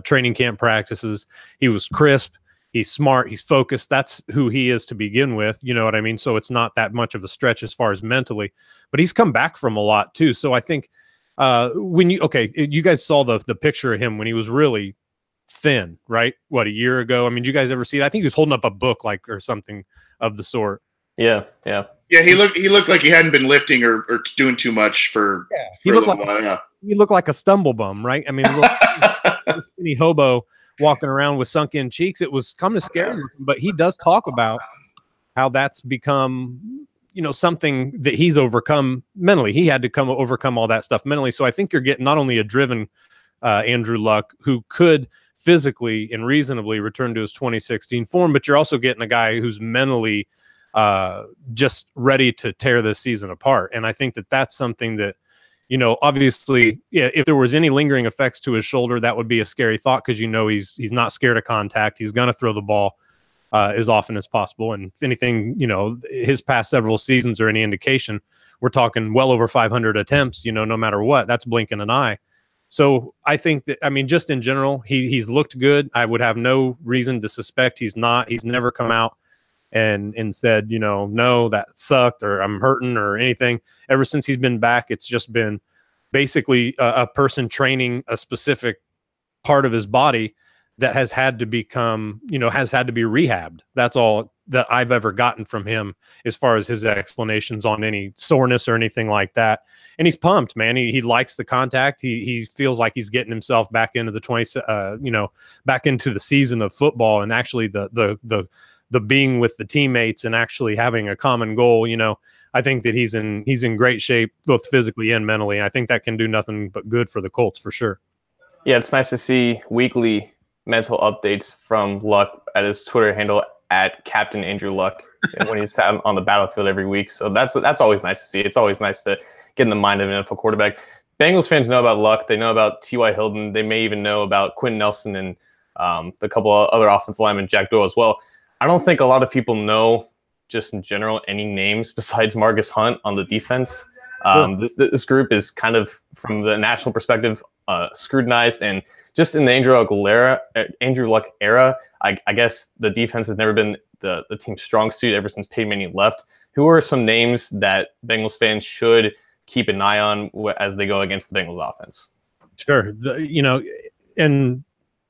training camp practices. He was crisp. He's smart. He's focused. That's who he is to begin with. You know what I mean? So it's not that much of a stretch as far as mentally, but he's come back from a lot too. So I think you guys saw the picture of him when he was really thin, right? A year ago? I mean, did you guys ever see that? I think he was holding up a book or something of the sort. Yeah. He looked like he hadn't been lifting or doing too much for a little while. Yeah. He looked like a stumble bum, right? I mean, a skinny hobo walking around with sunk-in cheeks. It was kind of scary, but he does talk about how that's become, something that he's overcome mentally. He had to overcome all that stuff mentally. So I think you're getting not only a driven Andrew Luck who could physically and reasonably return to his 2016 form, but you're also getting a guy who's mentally just ready to tear this season apart. And I think that that's something that, obviously, if there was any lingering effects to his shoulder, that would be a scary thought, because he's not scared of contact. He's going to throw the ball as often as possible. And if anything, his past several seasons are any indication, we're talking well over 500 attempts, no matter what. That's blinking an eye. So I think that, just in general, he's looked good. I would have no reason to suspect he's not. He's never come out and said, no, that sucked, or I'm hurting or anything. Ever since he's been back, it's just been, basically a person training a specific part of his body that has had to become, has had to be rehabbed. That's all that I've ever gotten from him as far as his explanations on any soreness or anything like that. And he's pumped, man. He likes the contact. He feels like he's getting himself back into the back into the season of football, and actually the being with the teammates and actually having a common goal. I think that he's in great shape, both physically and mentally. I think that can do nothing but good for the Colts for sure. Yeah, it's nice to see weekly mental updates from Luck at his Twitter handle at Captain Andrew Luck when he's on the battlefield every week. So that's always nice to see. It's always nice to get in the mind of an NFL quarterback. Bengals fans know about Luck. They know about T.Y. Hilton. They may even know about Quentin Nelson and the couple of other offensive linemen, Jack Doyle as well. I don't think a lot of people know, just in general, any names besides Marcus Hunt on the defense. This group is kind of, from the national perspective, scrutinized, and just in the Andrew Luck era, I guess the defense has never been the team's strong suit ever since Peyton Manning left. Who are some names that Bengals fans should keep an eye on as they go against the Bengals offense? Sure. And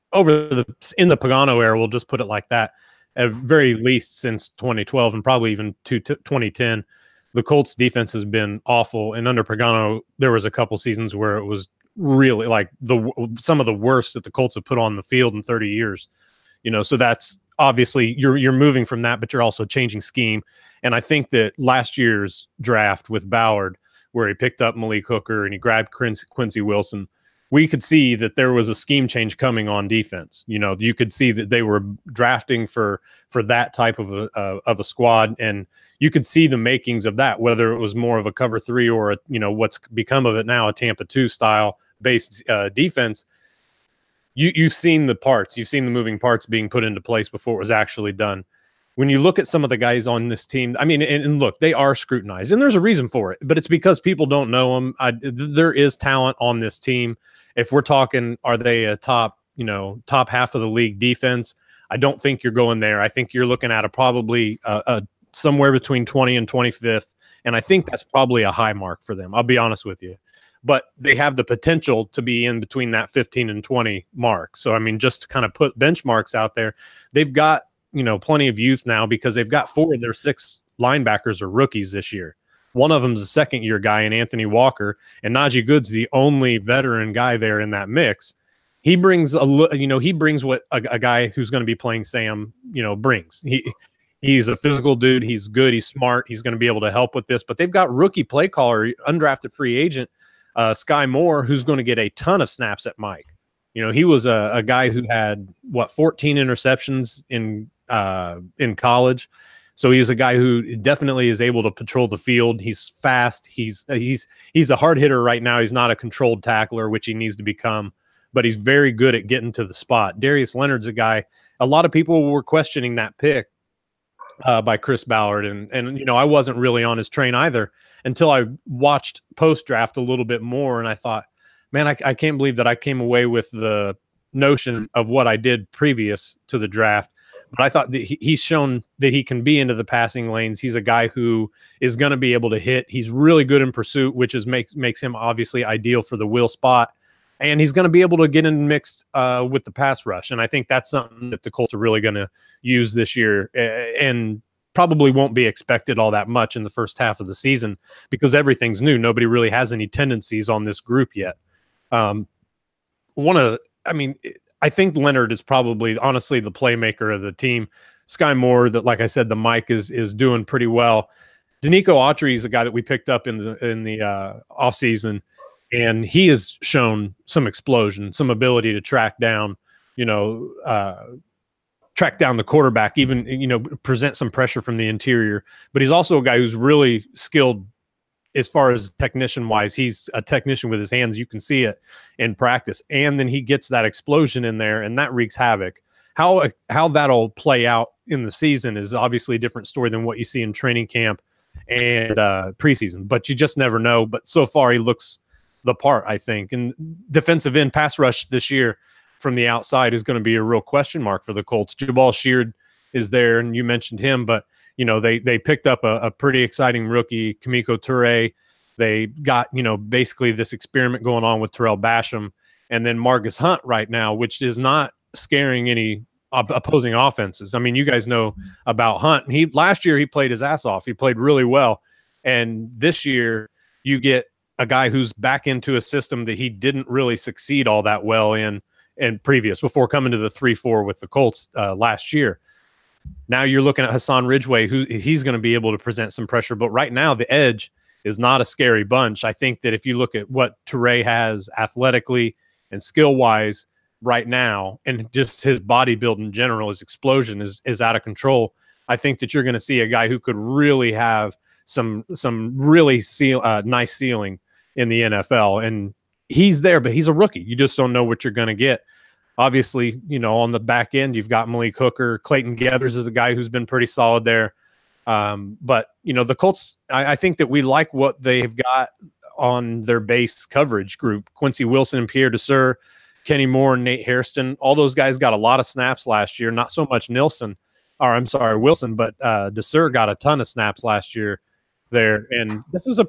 in the Pagano era, we'll just put it like that, at very least since 2012 and probably even to 2010, the Colts defense has been awful. And under Pagano, there was a couple seasons where it was really like some of the worst that the Colts have put on the field in 30 years. So that's obviously you're moving from that, but you're also changing scheme. And I think that last year's draft with Ballard, where he picked up Malik Hooker and he grabbed Quincy Wilson, we could see that there was a scheme change coming on defense. You could see that they were drafting for that type of a squad, and you could see the makings of that, whether it was more of a cover 3 or what's become of it now, a Tampa 2 style based defense. You've seen the parts, you've seen the moving parts being put into place before it was actually done. When you look at some of the guys on this team, I mean, and look, they are scrutinized, and there's a reason for it, but it's because people don't know them. There is talent on this team. If we're talking, are they a top half of the league defense? I don't think you're going there. I think you're looking at probably somewhere between 20 and 25th, and I think that's probably a high mark for them. I'll be honest with you. But they have the potential to be in between that 15 and 20 mark. So, I mean, just to kind of put benchmarks out there, they've got, plenty of youth now, because they've got 4 of their 6 linebackers are rookies this year. One of them's a second-year guy in Anthony Walker, and Najee Good's the only veteran guy there in that mix. He brings he brings what a guy who's going to be playing Sam, brings. He's a physical dude. He's good. He's smart. He's going to be able to help with this. But they've got rookie play caller, undrafted free agent, Sky Moore, who's going to get a ton of snaps at Mike. He was a guy who had 14 interceptions in college. So he's a guy who definitely is able to patrol the field. He's fast. He's a hard hitter right now. He's not a controlled tackler, which he needs to become, but he's very good at getting to the spot. Darius Leonard's a guy, a lot of people were questioning that pick by Chris Ballard. And I wasn't really on his train either until I watched post-draft a little bit more. And I thought, man, I can't believe that I came away with the notion of what I did previous to the draft. But I thought that he's shown that he can be into the passing lanes. He's a guy who is going to be able to hit. He's really good in pursuit, which makes him obviously ideal for the will spot. And he's going to be able to get in mixed with the pass rush. And I think that's something that the Colts are really going to use this year, and probably won't be expected all that much in the first half of the season because everything's new. Nobody really has any tendencies on this group yet. I think Leonard is probably, honestly, the playmaker of the team. Sky Moore, that, like I said, the mic is doing pretty well. Danico Autry is a guy that we picked up in the offseason, and he has shown some explosion, some ability to track down the quarterback, even, present some pressure from the interior. But he's also a guy who's really skilled as far as technician-wise. He's a technician with his hands. You can see it in practice. And then he gets that explosion in there, and that wreaks havoc. How that'll play out in the season is obviously a different story than what you see in training camp and preseason. But you just never know. But so far, he looks the part, I think. And defensive end pass rush this year from the outside is going to be a real question mark for the Colts. Jabal Sheard is there, and you mentioned him, but they picked up a pretty exciting rookie, Kamiko Toure. They got, basically this experiment going on with Terrell Basham and then Marcus Hunt right now, which is not scaring any opposing offenses. I mean, you guys know about Hunt. Last year he played his ass off. He played really well. And this year you get a guy who's back into a system that he didn't really succeed all that well in previous, before coming to the 3-4 with the Colts last year. Now you're looking at Hassan Ridgeway, who he's going to be able to present some pressure. But right now the edge is not a scary bunch. I think that if you look at what Toure has athletically and skill-wise right now, and just his body build in general, his explosion is out of control. I think that you're going to see a guy who could really have some really nice ceiling in the NFL. And he's there, but he's a rookie. You just don't know what you're going to get. Obviously, on the back end, you've got Malik Hooker. Clayton Gathers is a guy who's been pretty solid there. But the Colts, I think that we like what they've got on their base coverage group. Quincy Wilson and Pierre Desir, Kenny Moore and Nate Hairston, all those guys got a lot of snaps last year. Not so much Wilson, but Desir got a ton of snaps last year there. And this is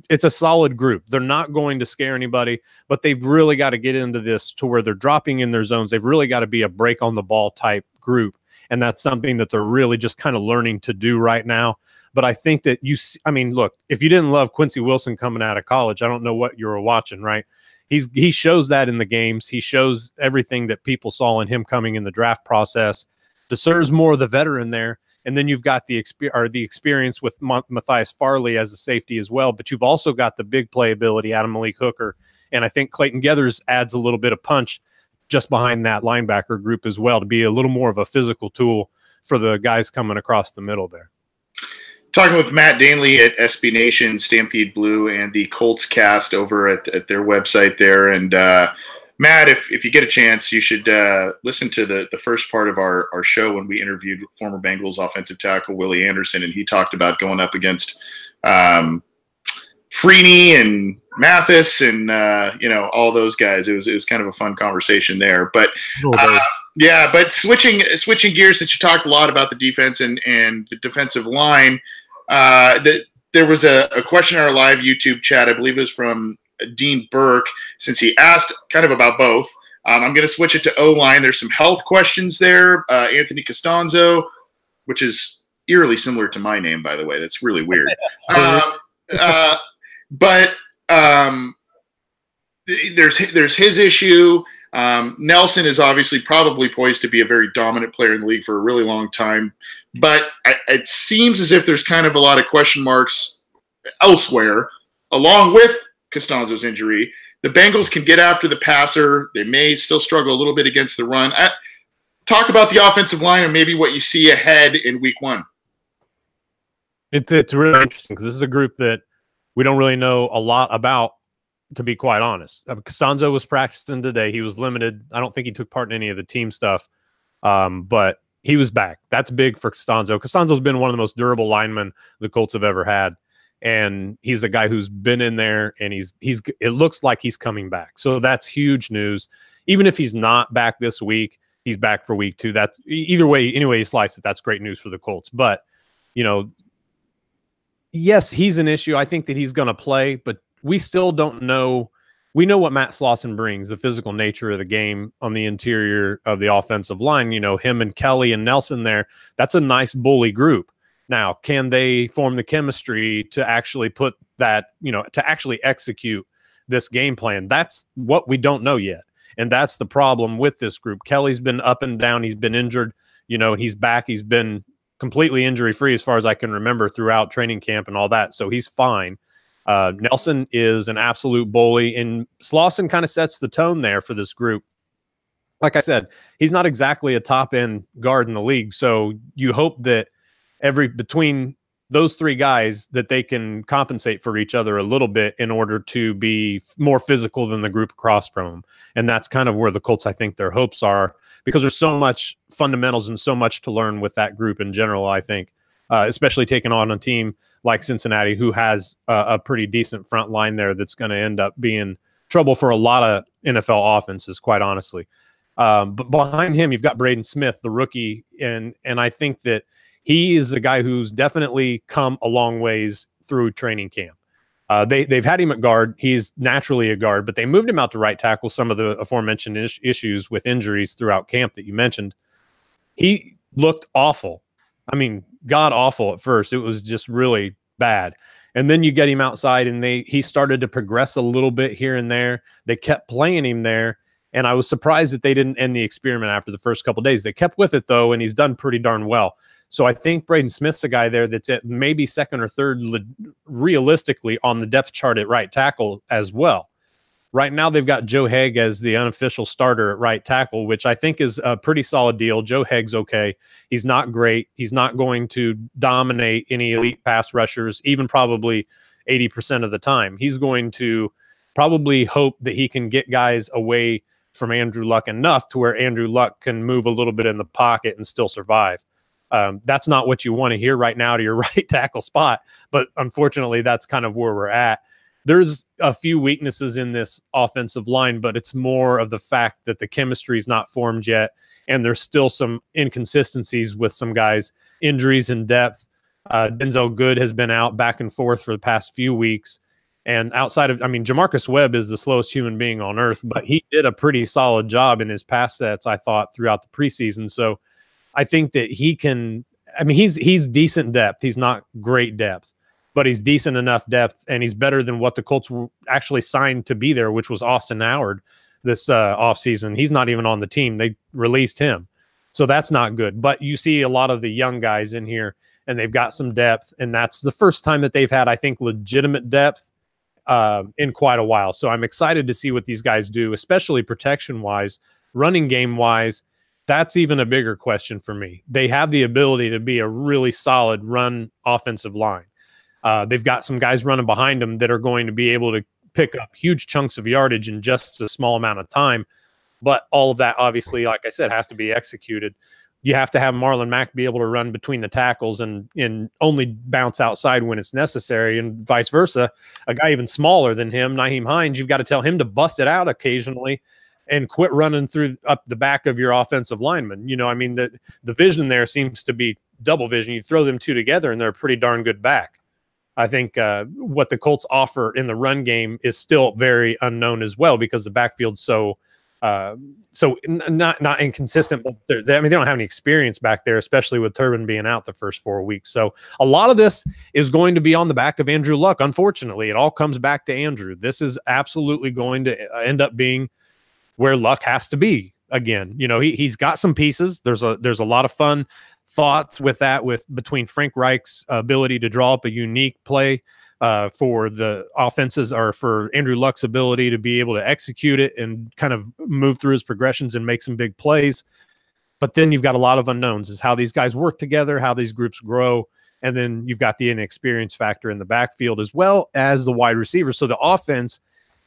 it's a solid group. They're not going to scare anybody, but they've really got to get into this to where they're dropping in their zones. They've really got to be a break on the ball type group. And that's something that they're really just kind of learning to do right now. But I think that look, if you didn't love Quincy Wilson coming out of college, I don't know what you were watching, right? He shows that in the games. He shows everything that people saw in him coming in the draft process. Desir's more of the veteran there. And then you've got the experience with Matthias Farley as a safety as well. But you've also got the big playability out of Malik Hooker. And I think Clayton Gathers adds a little bit of punch just behind that linebacker group as well, to be a little more of a physical tool for the guys coming across the middle there. Talking with Matt Danley at SB Nation, Stampede Blue, and the Colts cast over at their website there. And Matt, if you get a chance, you should listen to the first part of our show when we interviewed former Bengals offensive tackle Willie Anderson, and he talked about going up against Freeney and Mathis and all those guys. It was kind of a fun conversation there. But but switching gears, since you talked a lot about the defense and the defensive line, there was a question in our live YouTube chat. I believe it was from Dean Burke, since he asked kind of about both. I'm going to switch it to O-line. There's some health questions there. Anthony Costanzo, which is eerily similar to my name, by the way. That's really weird. But there's his issue. Nelson is obviously probably poised to be a very dominant player in the league for a really long time. But it seems as if there's kind of a lot of question marks elsewhere, along with Costanzo's injury. The Bengals can get after the passer. They may still struggle a little bit against the run. Talk about the offensive line and maybe what you see ahead in week one. It's really interesting because this is a group that we don't really know a lot about, to be quite honest. Costanzo was practicing today. He was limited. I don't think he took part in any of the team stuff, but he was back. That's big for Costanzo. Costanzo's been one of the most durable linemen the Colts have ever had. And he's a guy who's been in there, and it looks like he's coming back. So that's huge news. Even if he's not back this week, he's back for week 2. That's either way, any way you slice it, that's great news for the Colts. But, yes, he's an issue. I think that he's going to play, but we still don't know. We know what Matt Slauson brings, the physical nature of the game on the interior of the offensive line. Him and Kelly and Nelson there, that's a nice bully group. Now, can they form the chemistry to actually put that, to actually execute this game plan? That's what we don't know yet. And that's the problem with this group. Kelly's been up and down. He's been injured. He's back. He's been completely injury-free as far as I can remember throughout training camp and all that. So he's fine. Nelson is an absolute bully, and Slauson kind of sets the tone there for this group. Like I said, he's not exactly a top-end guard in the league. So you hope that between those three guys that they can compensate for each other a little bit in order to be more physical than the group across from them. And that's kind of where the Colts, I think, their hopes are, because there's so much fundamentals and so much to learn with that group in general, I think, especially taking on a team like Cincinnati, who has a pretty decent front line there that's going to end up being trouble for a lot of NFL offenses, quite honestly. But behind him, you've got Braden Smith, the rookie, and I think that he is a guy who's definitely come a long ways through training camp. They've had him at guard. He's naturally a guard, but they moved him out to right tackle. Some of the aforementioned issues with injuries throughout camp that you mentioned. He looked awful. I mean, god awful at first. It was just really bad. And then you get him outside, and he started to progress a little bit here and there. They kept playing him there, and I was surprised that they didn't end the experiment after the first couple of days. They kept with it, though, and he's done pretty darn well. So I think Braden Smith's a guy there that's at maybe second or third realistically on the depth chart at right tackle as well. Right now, they've got Joe Haeg as the unofficial starter at right tackle, which I think is a pretty solid deal. Joe Haeg's okay. He's not great. He's not going to dominate any elite pass rushers, even probably 80% of the time. He's going to probably hope that he can get guys away from Andrew Luck enough to where Andrew Luck can move a little bit in the pocket and still survive. That's not what you want to hear right now to your right tackle spot, but unfortunately, that's kind of where we're at. There's a few weaknesses in this offensive line, but it's more of the fact that the chemistry is not formed yet, and there's still some inconsistencies with some guys, injuries in depth. Denzel Good has been out back and forth for the past few weeks. And outside of, Jamarcus Webb is the slowest human being on earth, but he did a pretty solid job in his pass sets, I thought, throughout the preseason. So I think that he can, he's decent depth. He's not great depth, but he's decent enough depth, and he's better than what the Colts actually signed to be there, which was Austin Howard this offseason. He's not even on the team. They released him. So that's not good. But you see a lot of the young guys in here, and they've got some depth, and that's the first time that they've had, I think, legitimate depth in quite a while. So I'm excited to see what these guys do, especially protection-wise, running game-wise. That's even a bigger question for me. They have the ability to be a really solid run offensive line. They've got some guys running behind them that are going to be able to pick up huge chunks of yardage in just a small amount of time. But all of that, obviously, like I said, has to be executed. You have to have Marlon Mack be able to run between the tackles and only bounce outside when it's necessary, and vice versa. A guy even smaller than him, Nyheim Hines, you've got to tell him to bust it out occasionally and quit running through up the back of your offensive lineman. The vision there seems to be double vision. You throw them two together, and they're a pretty darn good back. I think what the Colts offer in the run game is still very unknown as well, because the backfield's so not inconsistent. But they don't have any experience back there, especially with Turbin being out the first 4 weeks. So a lot of this is going to be on the back of Andrew Luck. Unfortunately, it all comes back to Andrew. This is absolutely going to end up being where Luck has to be again. He's got some pieces. There's a lot of fun thoughts with that, between Frank Reich's ability to draw up a unique play for the offenses, or for Andrew Luck's ability to be able to execute it and kind of move through his progressions and make some big plays. But then you've got a lot of unknowns, is how these guys work together, how these groups grow. And then you've got the inexperience factor in the backfield as well as the wide receivers. So the offense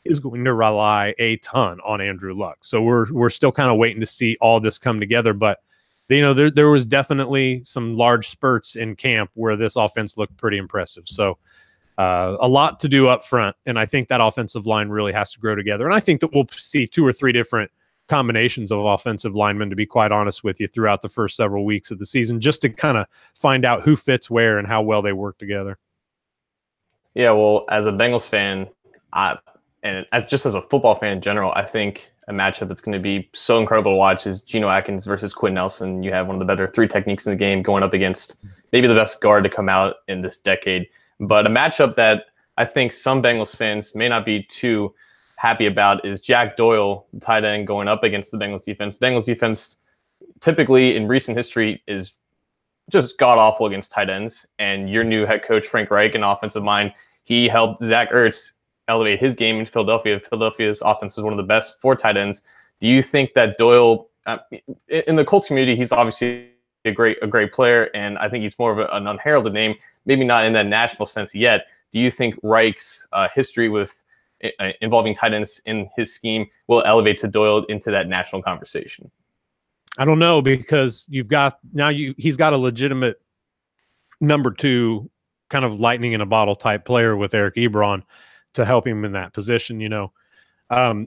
is going to rely a ton on Andrew Luck. So we're still kind of waiting to see all this come together. But there was definitely some large spurts in camp where this offense looked pretty impressive. So a lot to do up front, and I think that offensive line really has to grow together. And I think that we'll see 2 or 3 different combinations of offensive linemen, to be quite honest with you, throughout the first several weeks of the season, just to kind of find out who fits where and how well they work together. Yeah, well, as a Bengals fan, and just as a football fan in general, I think a matchup that's going to be so incredible to watch is Geno Atkins versus Quinn Nelson. You have one of the better 3 techniques in the game going up against maybe the best guard to come out in this decade. But a matchup that I think some Bengals fans may not be too happy about is Jack Doyle, the tight end, going up against the Bengals defense. Bengals defense typically in recent history is just god-awful against tight ends. And your new head coach, Frank Reich, an offensive mind, he helped Zach Ertz elevate his game in Philadelphia. Philadelphia's offense is one of the best for tight ends. Do you think that Doyle, in the Colts community, he's obviously a great player, and I think he's more of an unheralded name, maybe not in that national sense yet. Do you think Reich's history with involving tight ends in his scheme will elevate to Doyle into that national conversation? I don't know, because he's got a legitimate number 2 kind of lightning in a bottle type player with Eric Ebron to help him in that position.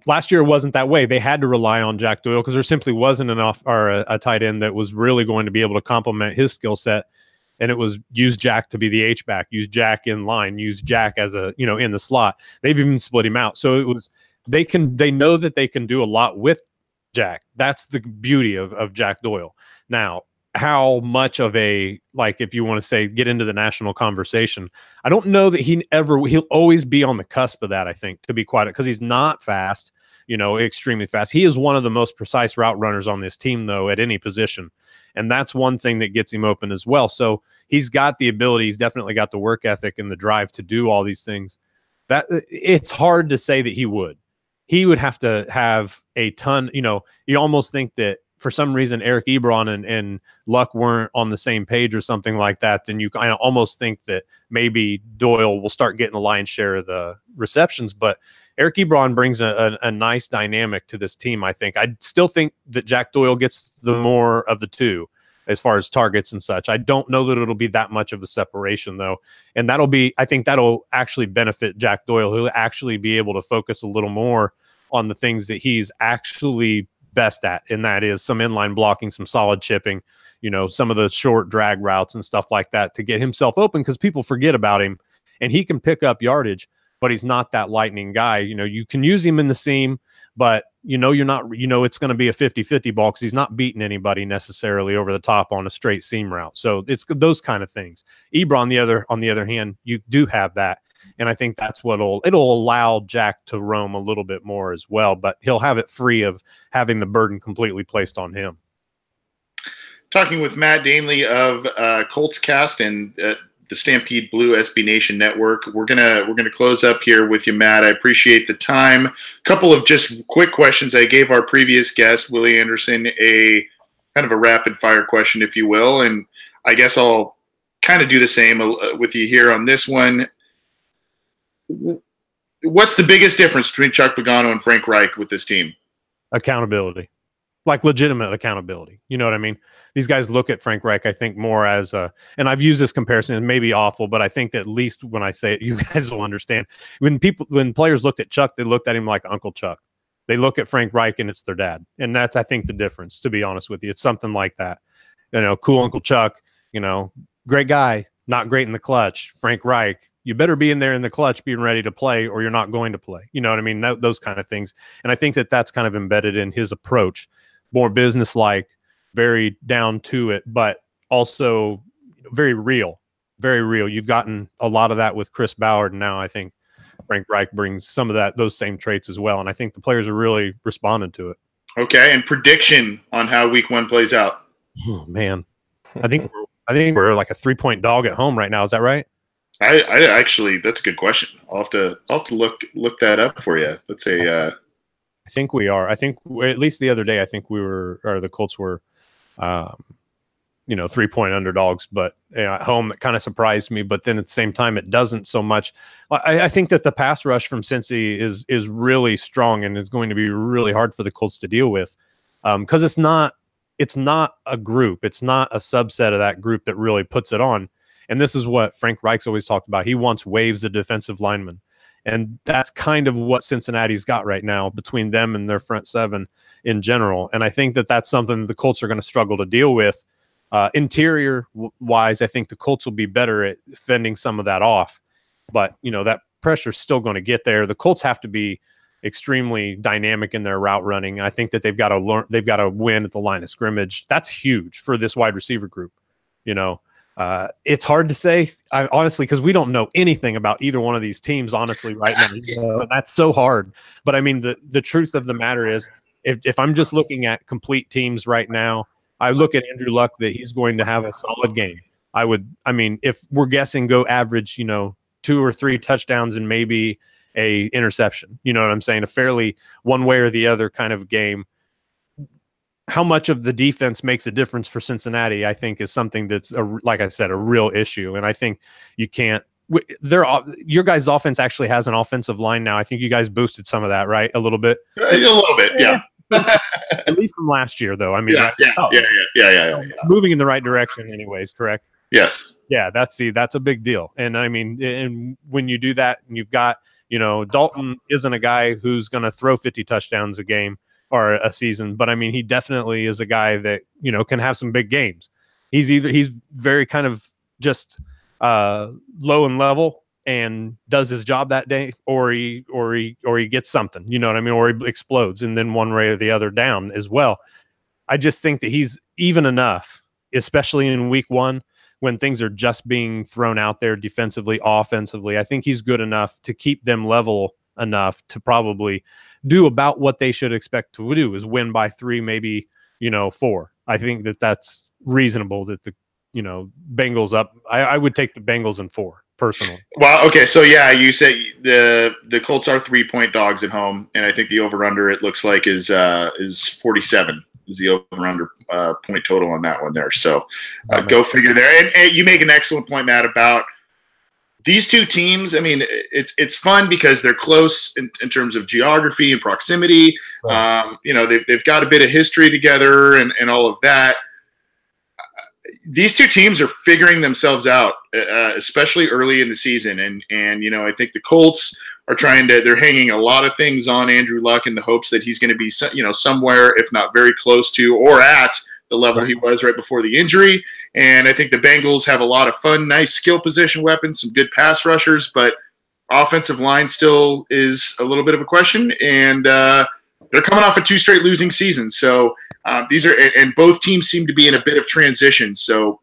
Last year wasn't that way. They had to rely on Jack Doyle because there simply wasn't a tight end that was really going to be able to complement his skill set. and it was use Jack to be the H-back, use Jack in line, use Jack as a, in the slot. They've even split him out. So it was, they know that they can do a lot with Jack. That's the beauty of Jack Doyle. Now, how much of a, like, if you want to say, get into the national conversation, I don't know that he'll always be on the cusp of that, I think, to be quite, because he's not fast, extremely fast. He is one of the most precise route runners on this team, though, at any position. And that's one thing that gets him open as well. So he's got the ability, he's definitely got the work ethic and the drive to do all these things. That it's hard to say that he would. He would have to have a ton, you almost think that for some reason Eric Ebron and Luck weren't on the same page or something like that, then you kind of almost think that maybe Doyle will start getting the lion's share of the receptions. But Eric Ebron brings a nice dynamic to this team, I think. I still think that Jack Doyle gets the more of the two as far as targets and such. I don't know that it'll be that much of a separation, though. And I think that'll actually benefit Jack Doyle. He'll actually be able to focus a little more on the things that he's actually best at, and that is some inline blocking, some solid chipping, some of the short drag routes and stuff like that to get himself open, because people forget about him, and he can pick up yardage, but he's not that lightning guy. You can use him in the seam, but you're not, it's going to be a 50-50 ball because he's not beating anybody necessarily over the top on a straight seam route. So it's those kind of things. Ebron, on the other hand, you do have that. And I think that's it'll allow Jack to roam a little bit more as well, but he'll have it free of having the burden completely placed on him. Talking with Matt Danley of Colts Cast and the Stampede Blue SB Nation Network. We're gonna close up here with you, Matt. I appreciate the time. A couple of just quick questions. I gave our previous guest, Willie Anderson, a kind of a rapid fire question, if you will, and I guess I'll kind of do the same with you here on this one. What's the biggest difference between Chuck Pagano and Frank Reich with this team? Accountability, like legitimate accountability. You know what I mean? These guys look at Frank Reich, I think, more as and I've used this comparison, it may be awful, but I think that at least when I say it, you guys will understand. When players looked at Chuck, they looked at him like Uncle Chuck. They look at Frank Reich and it's their dad. And that's, I think, the difference, to be honest with you. It's something like that. Cool Uncle Chuck, great guy, not great in the clutch. Frank Reich, you better be in there in the clutch being ready to play or you're not going to play. You know what I mean? Those kind of things. And I think that that's kind of embedded in his approach, more businesslike, very down to it, but also very real, very real. You've gotten a lot of that with Chris Ballard. And now I think Frank Reich brings some of those same traits as well. And I think the players are really responded to it. Okay. And prediction on how week 1 plays out. Oh, man. I think we're like a 3-point dog at home right now. Is that right? I actually, that's a good question. I'll have to look that up for you. Let's say, I think we are. I think at least the other day, I think the Colts were, 3-point underdogs, but at home, it kind of surprised me. But then at the same time, it doesn't so much. I think that the pass rush from Cincy is really strong and is going to be really hard for the Colts to deal with, because it's not a group. It's not a subset of that group that really puts it on. And this is what Frank Reich's always talked about. He wants waves of defensive linemen. And that's kind of what Cincinnati's got right now between them and their front seven in general. And I think that that's something the Colts are going to struggle to deal with. Interior-wise, I think the Colts will be better at fending some of that off. But, that pressure's still going to get there. The Colts have to be extremely dynamic in their route running. I think that they've got to win at the line of scrimmage. That's huge for this wide receiver group, It's hard to say, honestly, because we don't know anything about either one of these teams, honestly, right now. And that's so hard. But I mean, the truth of the matter is, if I'm just looking at complete teams right now, I look at Andrew Luck that he's going to have a solid game. If we're guessing, go average, 2 or 3 touchdowns and maybe a interception. You know what I'm saying? A fairly one way or the other kind of game. How much of the defense makes a difference for Cincinnati, I think, is something that's, like I said, a real issue. And I think you can't – your guys' offense actually has an offensive line now. I think you guys boosted some of that, right? A little bit? A little bit, yeah. At least from last year, though. Yeah. Moving in the right direction anyways, correct? Yes. Yeah, that's a big deal. And, and when you do that and you've got, Dalton isn't a guy who's going to throw 50 touchdowns a game or a season, but he definitely is a guy that, can have some big games. He's very kind of just low and level and does his job that day, or he gets something, you know what I mean, or he explodes, and then one way or the other down as well. I just think that he's even enough, especially in week one when things are just being thrown out there defensively, offensively. I think he's good enough to keep them level enough to probably do about what they should expect to do, is win by 3, maybe 4. I think that that's reasonable. That the Bengals up. I would take the Bengals in 4 personally. Well, okay, so yeah, you say the Colts are 3-point dogs at home, and I think the over/under, it looks like, is 47 is the over/under point total on that one there. So go figure there. And you make an excellent point, Matt, about these two teams. I mean, it's fun because they're close in terms of geography and proximity. Right. They've got a bit of history together and all of that. These two teams are figuring themselves out, especially early in the season. And I think the Colts are they're hanging a lot of things on Andrew Luck in the hopes that he's going to be, somewhere, if not very close to or at the level he was right before the injury. And I think the Bengals have a lot of fun, nice skill position weapons, some good pass rushers, but offensive line still is a little bit of a question. And they're coming off of 2 straight losing seasons. So and both teams seem to be in a bit of transition. So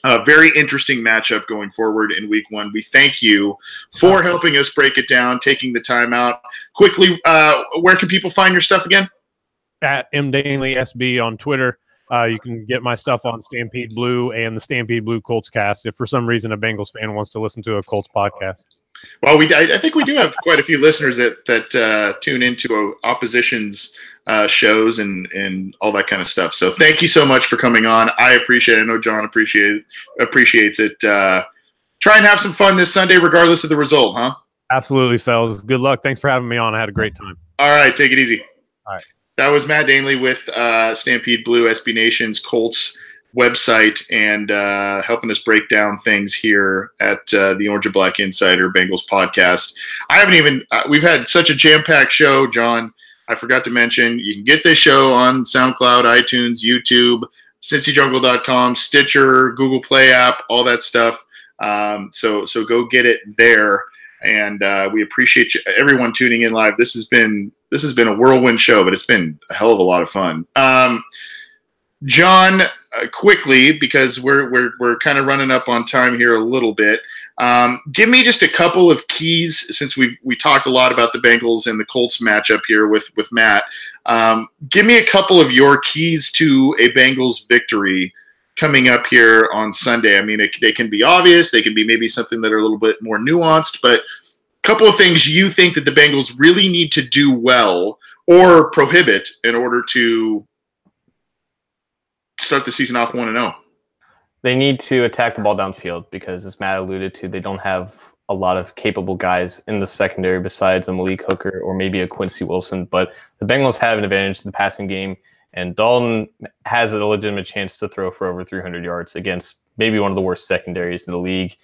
a very interesting matchup going forward in week 1. We thank you for helping us break it down, taking the time out. Quickly, where can people find your stuff again? At mdainleysb on Twitter. You can get my stuff on Stampede Blue and the Stampede Blue Colts cast if for some reason a Bengals fan wants to listen to a Colts podcast. Well, I think we do have quite a few listeners that tune into opposition's shows and all that kind of stuff. So thank you so much for coming on. I appreciate it. I know John appreciates it. Try and have some fun this Sunday regardless of the result, huh? Absolutely, fellas. Good luck. Thanks for having me on. I had a great time. All right. Take it easy. All right. That was Matt Dainley with Stampede Blue, SB Nation's Colts website, and helping us break down things here at the Orange and Black Insider Bengals podcast. We've had such a jam-packed show, John. I forgot to mention, you can get this show on SoundCloud, iTunes, YouTube, CincyJungle.com, Stitcher, Google Play app, all that stuff. So go get it there. And we appreciate everyone tuning in live. This has been a whirlwind show, but it's been a hell of a lot of fun. John, quickly, because we're kind of running up on time here a little bit. Give me just a couple of keys, since we talked a lot about the Bengals and the Colts matchup here with Matt. Give me a couple of your keys to a Bengals victory coming up here on Sunday. I mean, they can be obvious. They can be maybe something that are a little bit more nuanced, but a couple of things you think that the Bengals really need to do well or prohibit in order to start the season off 1-0. They need to attack the ball downfield because, as Matt alluded to, they don't have a lot of capable guys in the secondary besides a Malik Hooker or maybe a Quincy Wilson. But the Bengals have an advantage in the passing game, and Dalton has a legitimate chance to throw for over 300 yards against maybe one of the worst secondaries in the league.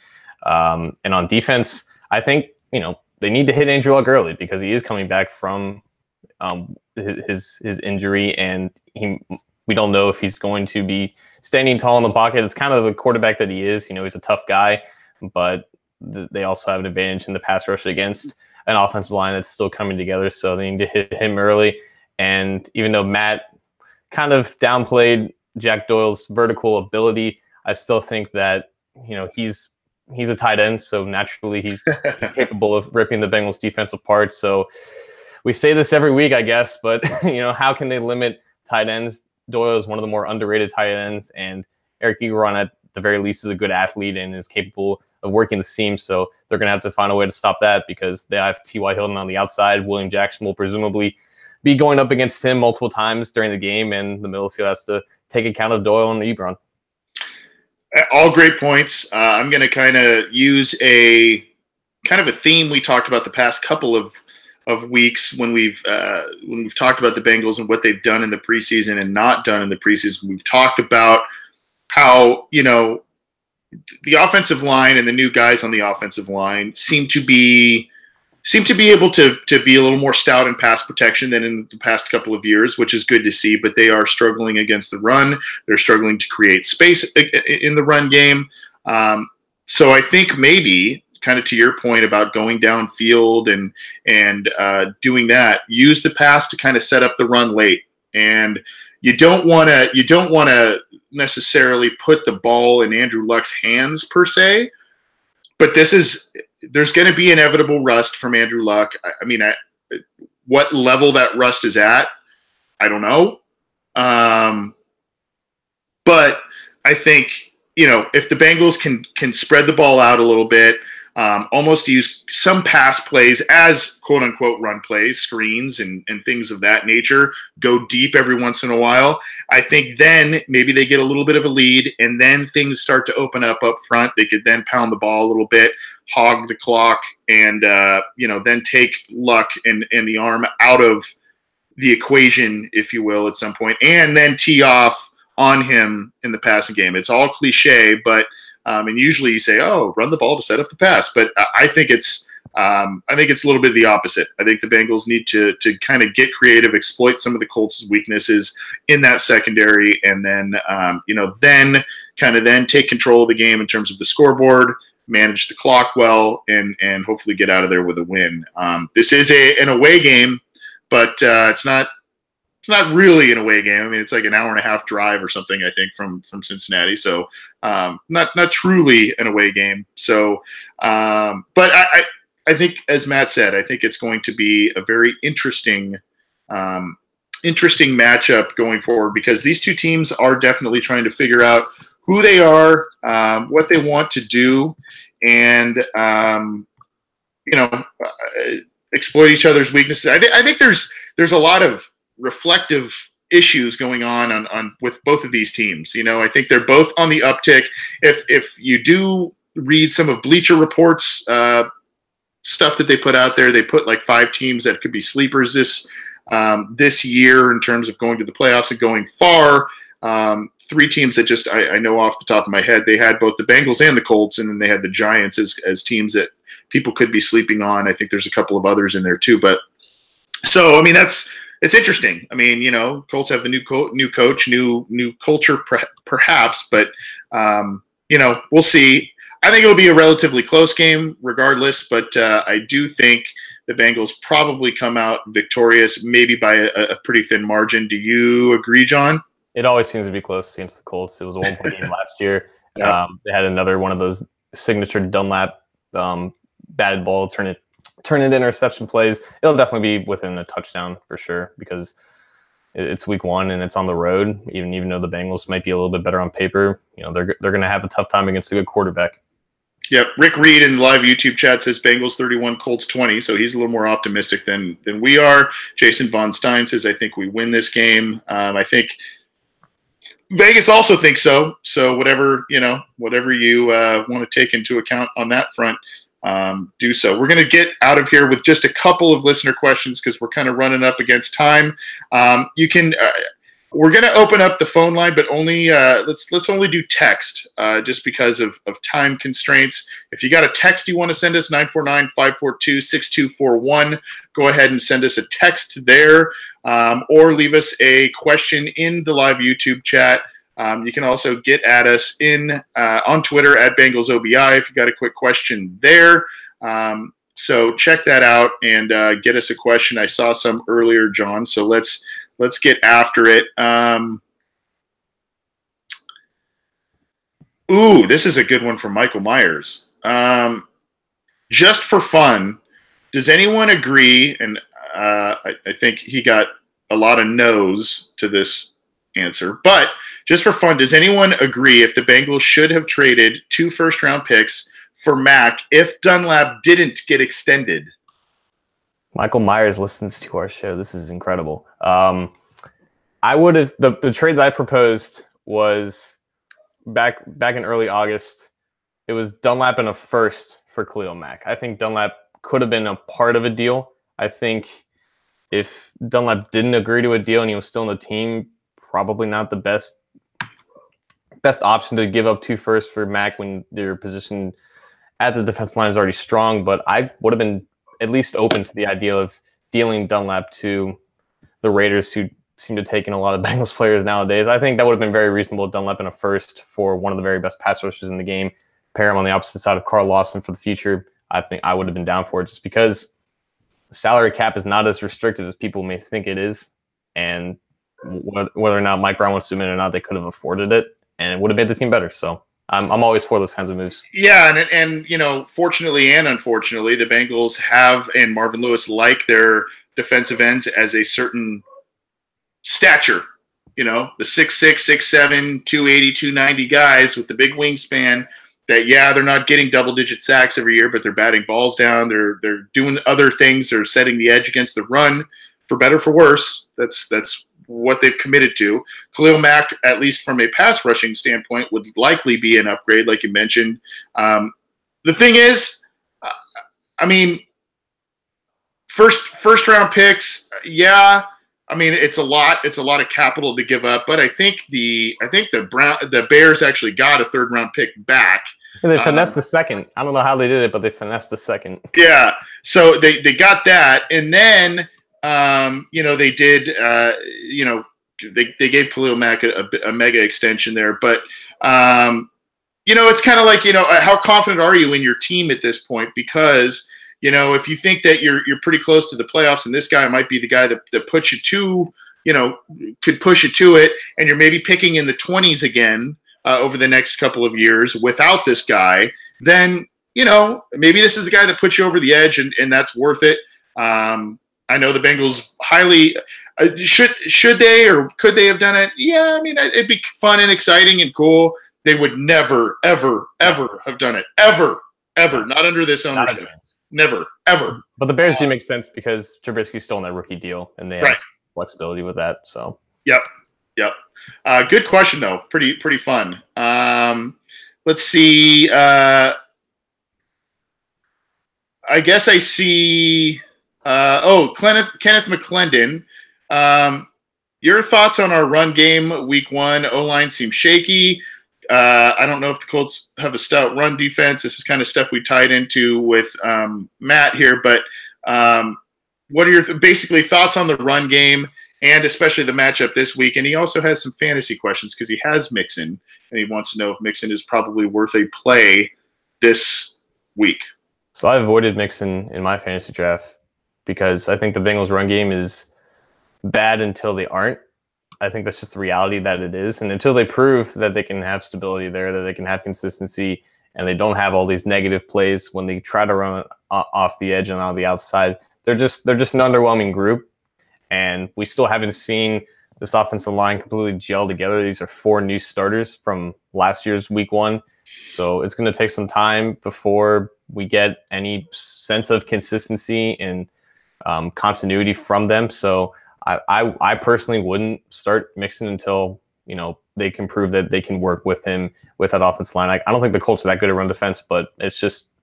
And on defense, I think they need to hit Andrew Luck early because he is coming back from his injury, and we don't know if he's going to be standing tall in the pocket. It's kind of the quarterback that he is. He's a tough guy, but they also have an advantage in the pass rush against an offensive line that's still coming together. So they need to hit him early. And even though Matt kind of downplayed Jack Doyle's vertical ability, I still think that, he's a tight end. So naturally he's capable of ripping the Bengals defense apart. So we say this every week, I guess, but how can they limit tight ends? Doyle is one of the more underrated tight ends, and Eric Ebron at the very least is a good athlete and is capable of working the seam. So they're going to have to find a way to stop that because they have T.Y. Hilton on the outside. William Jackson will presumably be going up against him multiple times during the game, and the middle of the field has to take account of Doyle and Ebron. All great points. I'm going to kind of use a theme we talked about the past couple of weeks when we've talked about the Bengals and what they've done in the preseason and not done in the preseason. We've talked about how, the offensive line and the new guys on the offensive line seem to be able to be a little more stout in pass protection than in the past couple of years, which is good to see, but they are struggling against the run. They're struggling to create space in the run game. So I think maybe, kind of to your point about going downfield and doing that, use the pass to kind of set up the run late. And you don't want to necessarily put the ball in Andrew Luck's hands per se, but there's going to be inevitable rust from Andrew Luck. I mean, what level that rust is at, I don't know. But I think, if the Bengals can spread the ball out a little bit, almost use some pass plays as quote unquote run plays, screens and things of that nature, go deep every once in a while. I think then maybe they get a little bit of a lead and then things start to open up front. They could then pound the ball a little bit, hog the clock, and, then take Luck and the arm out of the equation, if you will, at some point, and then tee off on him in the passing game. It's all cliche, but and usually you say, "Oh, run the ball to set up the pass," but I think it's a little bit of the opposite. I think the Bengals need to kind of get creative, exploit some of the Colts' weaknesses in that secondary, and then then take control of the game in terms of the scoreboard, manage the clock well, and hopefully get out of there with a win. This is an away game, but it's not really an away game. I mean, it's like an hour and a half drive or something, I think, from Cincinnati. So not truly an away game. So, but I think, as Matt said, I think it's going to be a very interesting matchup going forward, because these two teams are definitely trying to figure out who they are, what they want to do, and exploit each other's weaknesses. I think there's a lot of reflective issues going on with both of these teams. I think they're both on the uptick. If you do read some of Bleacher Report's stuff that they put out there, they put like 5 teams that could be sleepers this year in terms of going to the playoffs and going far. 3 teams that just I know off the top of my head. They had both the Bengals and the Colts, and then they had the Giants as teams that people could be sleeping on. I think there's a couple of others in there too. But so, I mean, it's interesting. I mean, Colts have the new coach, new culture, perhaps, but we'll see. I think it'll be a relatively close game, regardless. But I do think the Bengals probably come out victorious, maybe by a pretty thin margin. Do you agree, John? It always seems to be close against the Colts. It was a 1-point game last year. Yeah. They had another one of those signature Dunlap batted ball, turn it interception plays. It'll definitely be within a touchdown for sure, because it's week 1 and it's on the road. Even though the Bengals might be a little bit better on paper, they're going to have a tough time against a good quarterback. Yep. Rick Reed in the live YouTube chat says Bengals 31, Colts 20. So he's a little more optimistic than we are. Jason Von Stein says, I think we win this game. I think Vegas also thinks so. So whatever you want to take into account on that front, do so. We're going to get out of here with just a couple of listener questions because we're kind of running up against time. We're going to open up the phone line, but only let's only do text just because of time constraints. If you got a text you want to send us, 949-542-6241, go ahead and send us a text there, or leave us a question in the live YouTube chat. You can also get at us on Twitter at BengalsOBI if you got a quick question there. So check that out and get us a question. I saw some earlier, John, so let's get after it. Ooh, this is a good one from Michael Myers. Just for fun, does anyone agree, and I think he got a lot of no's to this answer, but just for fun, does anyone agree if the Bengals should have traded 2 first-round picks for Mac if Dunlap didn't get extended? Michael Myers listens to our show. This is incredible. I would have the trade that I proposed was back in early August. It was Dunlap and a first for Khalil Mack. I think Dunlap could have been a part of a deal. I think if Dunlap didn't agree to a deal and he was still on the team, probably not the best option to give up 2 firsts for Mack when their position at the defense line is already strong. But I would have been at least open to the idea of dealing Dunlap to the Raiders, who seem to take in a lot of Bengals players nowadays. I think that would have been very reasonable. Dunlap in a first for one of the very best pass rushers in the game. pair him on the opposite side of Carl Lawson for the future, I think I would have been down for it, just because the salary cap is not as restricted as people may think it is. And whether or not Mike Brown wants to admit it or not, they could have afforded it, and it would have made the team better. So I'm always for those kinds of moves. Yeah, and you know, fortunately and unfortunately, the Bengals have, and Marvin Lewis like their defensive ends as a certain stature. You know, the 6'6", 6'7", 280, 290 guys with the big wingspan that, yeah, they're not getting double-digit sacks every year, but they're batting balls down. They're doing other things. They're setting the edge against the run, for better or for worse. That's what they've committed to. Khalil Mack, at least from a pass rushing standpoint, would likely be an upgrade, like you mentioned. The thing is, I mean, first round picks, yeah. I mean, it's a lot of capital to give up, but I think the Bears actually got a third round pick back. And they finessed the second. I don't know how they did it, but they finessed the second. Yeah. So they got that, and then you know, they did you know, they gave Khalil Mack a mega extension there, but you know, it's kind of like, you know, how confident are you in your team at this point? Because, you know, if you think that you're pretty close to the playoffs and this guy might be the guy that puts you to, you know, could push you to it, and you're maybe picking in the 20s again over the next couple of years without this guy, then, you know, maybe this is the guy that puts you over the edge, and that's worth it. I know the Bengals highly should they or could they have done it? Yeah, I mean, it'd be fun and exciting and cool. They would never, ever, ever have done it. Ever. Not under this ownership. Never, ever. But the Bears do make sense because Trubisky's still on that rookie deal, and they have flexibility with that. So. Yep. Good question though. Pretty fun. Let's see. I guess I see. Kenneth McClendon. Your thoughts on our run game week 1? O-line seems shaky. I don't know if the Colts have a stout run defense. This is kind of stuff we tied into with Matt here, but what are your basically thoughts on the run game and especially the matchup this week? And he also has some fantasy questions because he has Mixon, and he wants to know if Mixon is probably worth a play this week. So I avoided Mixon in my fantasy draft because I think the Bengals run game is bad until they aren't. I think that's just the reality that it is. And until they prove that they can have stability there, that they can have consistency, and they don't have all these negative plays when they try to run off the edge and on the outside, they're just an underwhelming group. And we still haven't seen this offensive line completely gel together. These are 4 new starters from last year's week 1. So it's going to take some time before we get any sense of consistency and continuity from them. So I personally wouldn't start Mixon until, you know, they can prove that they can work with him with that offensive line. I don't think the Colts are that good at run defense, but it's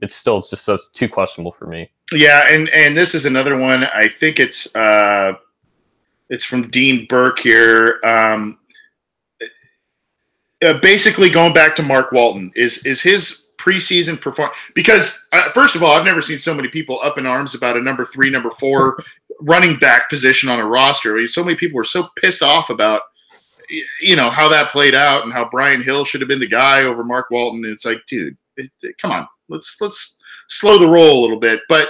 still so too questionable for me. Yeah, and this is another one. I think it's from Dean Burke here. Basically going back to Mark Walton, is his preseason performance, because first of all, I've never seen so many people up in arms about a number 3, number 4 running back position on a roster. I mean, so many people were so pissed off about, you know, how that played out and how Brian Hill should have been the guy over Mark Walton. And it's like, dude, come on, let's slow the roll a little bit. But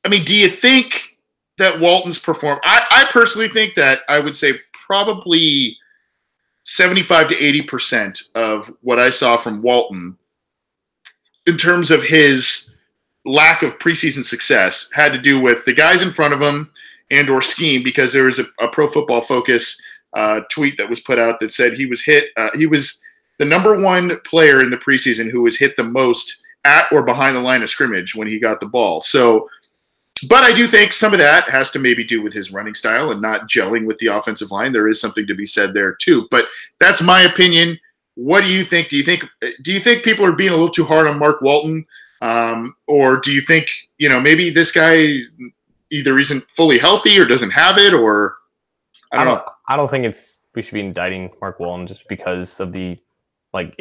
I mean, do you think that Walton's performed? I personally think that I would say probably 75 to 80% of what I saw from Walton in terms of his lack of preseason success had to do with the guys in front of him and or scheme, because there was a Pro Football Focus tweet that was put out that said he was hit. He was the number 1 player in the preseason who was hit the most at or behind the line of scrimmage when he got the ball. So, but I do think some of that has to maybe do with his running style and not gelling with the offensive line. There is something to be said there too, but that's my opinion. What do you think? Do you think people are being a little too hard on Mark Walton? Or do you think, you know, maybe this guy either isn't fully healthy or doesn't have it, or I don't know. I don't think we should be indicting Mark Walton just because of the, like,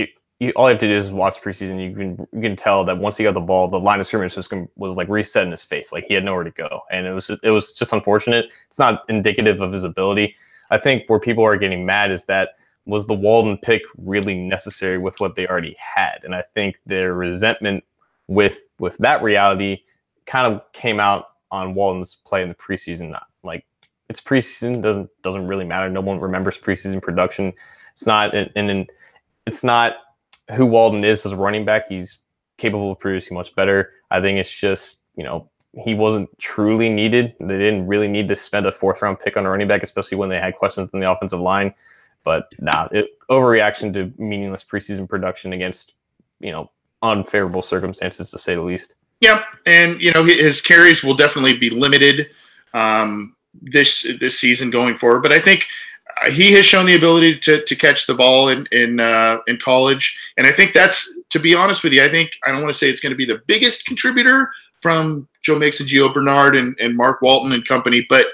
all you have to do is watch preseason. You can tell that once he got the ball, the line of scrimmage was like reset in his face. Like, he had nowhere to go. And it was just unfortunate. It's not indicative of his ability. I think where people are getting mad is that was the Walden pick really necessary with what they already had? And I think their resentment with that reality kind of came out on Walden's play in the preseason. Like, it's preseason, doesn't really matter. No one remembers preseason production. It's not, and it's not who Walden is as a running back. He's capable of producing much better. I think it's just, he wasn't truly needed. They didn't really need to spend a 4th-round pick on a running back, especially when they had questions in the offensive line. But overreaction to meaningless preseason production against, unfavorable circumstances, to say the least. Yeah, and his carries will definitely be limited this season going forward. But I think he has shown the ability to catch the ball in college, and I think that's, to be honest with you, I don't want to say it's going to be the biggest contributor from Joe Mix and Gio Bernard and Mark Walton and company, but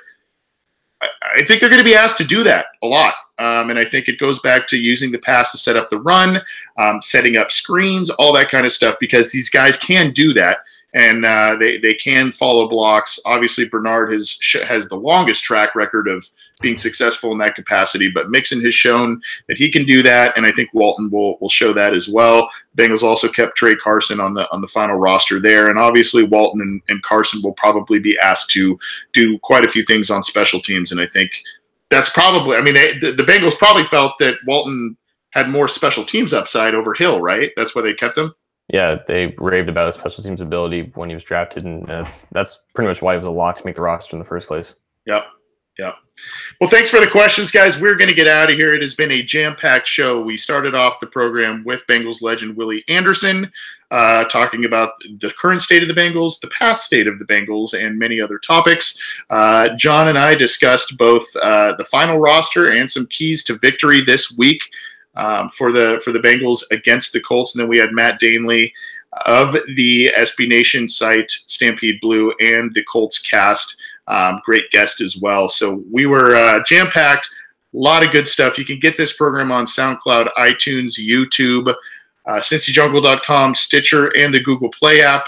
I think they're going to be asked to do that a lot. And I think it goes back to using the pass to set up the run, setting up screens, all that kind of stuff, because these guys can do that, and they can follow blocks. Obviously, Bernard has the longest track record of being successful in that capacity, but Mixon has shown that he can do that, and I think Walton will show that as well. Bengals also kept Trey Carson on the final roster there, and obviously Walton and Carson will probably be asked to do quite a few things on special teams, and I think that's probably, the Bengals probably felt that Walton had more special teams upside over Hill, right? That's why they kept him. Yeah, they raved about his special teams ability when he was drafted, and that's pretty much why he was a lock to make the roster in the first place. Yep. Well, thanks for the questions, guys. We're going to get out of here. It has been a jam-packed show. We started off the program with Bengals legend Willie Anderson, talking about the current state of the Bengals, the past state of the Bengals, and many other topics. John and I discussed both the final roster and some keys to victory this week for the Bengals against the Colts. And then we had Matt Danley of the SB Nation site, Stampede Blue, and the Colts cast. Great guest as well. So we were jam-packed, a lot of good stuff. You can get this program on SoundCloud, iTunes, YouTube, CincyJungle.com, Stitcher, and the Google Play app.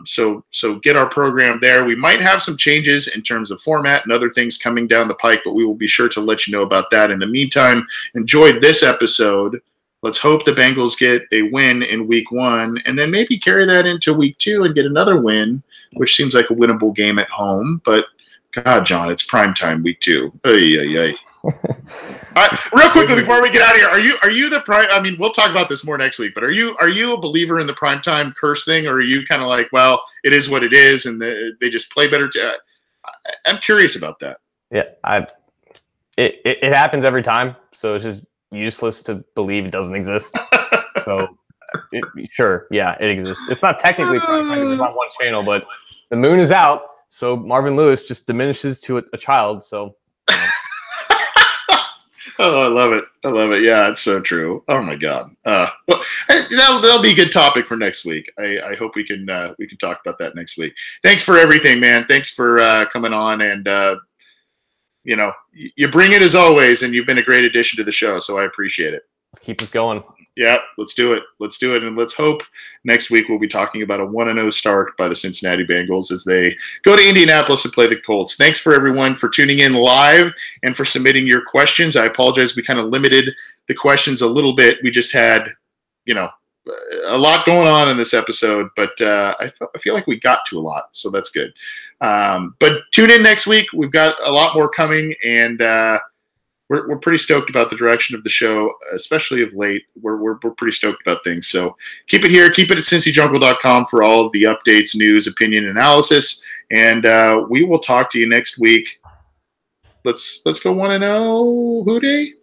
So get our program there. We might have some changes in terms of format and other things coming down the pike, but we will be sure to let you know about that. In the meantime, enjoy this episode. Let's hope the Bengals get a win in week 1 and then maybe carry that into week 2 and get another win, which seems like a winnable game at home. But God, John, it's primetime week 2. Ay. All right, real quickly before we get out of here, are you the prime? We'll talk about this more next week. But are you a believer in the primetime curse thing, or are you kind of like, well, it is what it is, and they just play better? I'm curious about that. Yeah, it happens every time, so it's just useless to believe it doesn't exist. So sure, yeah, it exists. It's not technically primetime, it's on one channel, but the moon is out, so Marvin Lewis just diminishes to a child. So. Oh, I love it. Yeah, it's so true. Oh my God. Well, that'll be a good topic for next week. I hope we can talk about that next week. Thanks for everything, man. Thanks for coming on, and you bring it as always, and you've been a great addition to the show. So I appreciate it. Let's keep us going. Yeah, let's do it. And let's hope next week we'll be talking about a 1-0 start by the Cincinnati Bengals as they go to Indianapolis to play the Colts. Thanks for everyone for tuning in live and for submitting your questions. I apologize. We kind of limited the questions a little bit. We just had, a lot going on in this episode, but I feel like we got to a lot, so that's good. But tune in next week. We've got a lot more coming, and we're pretty stoked about the direction of the show, especially of late. We're pretty stoked about things. So keep it here. Keep it at CincyJungle.com for all of the updates, news, opinion, analysis, and we will talk to you next week. Let's go 1-0. Who day?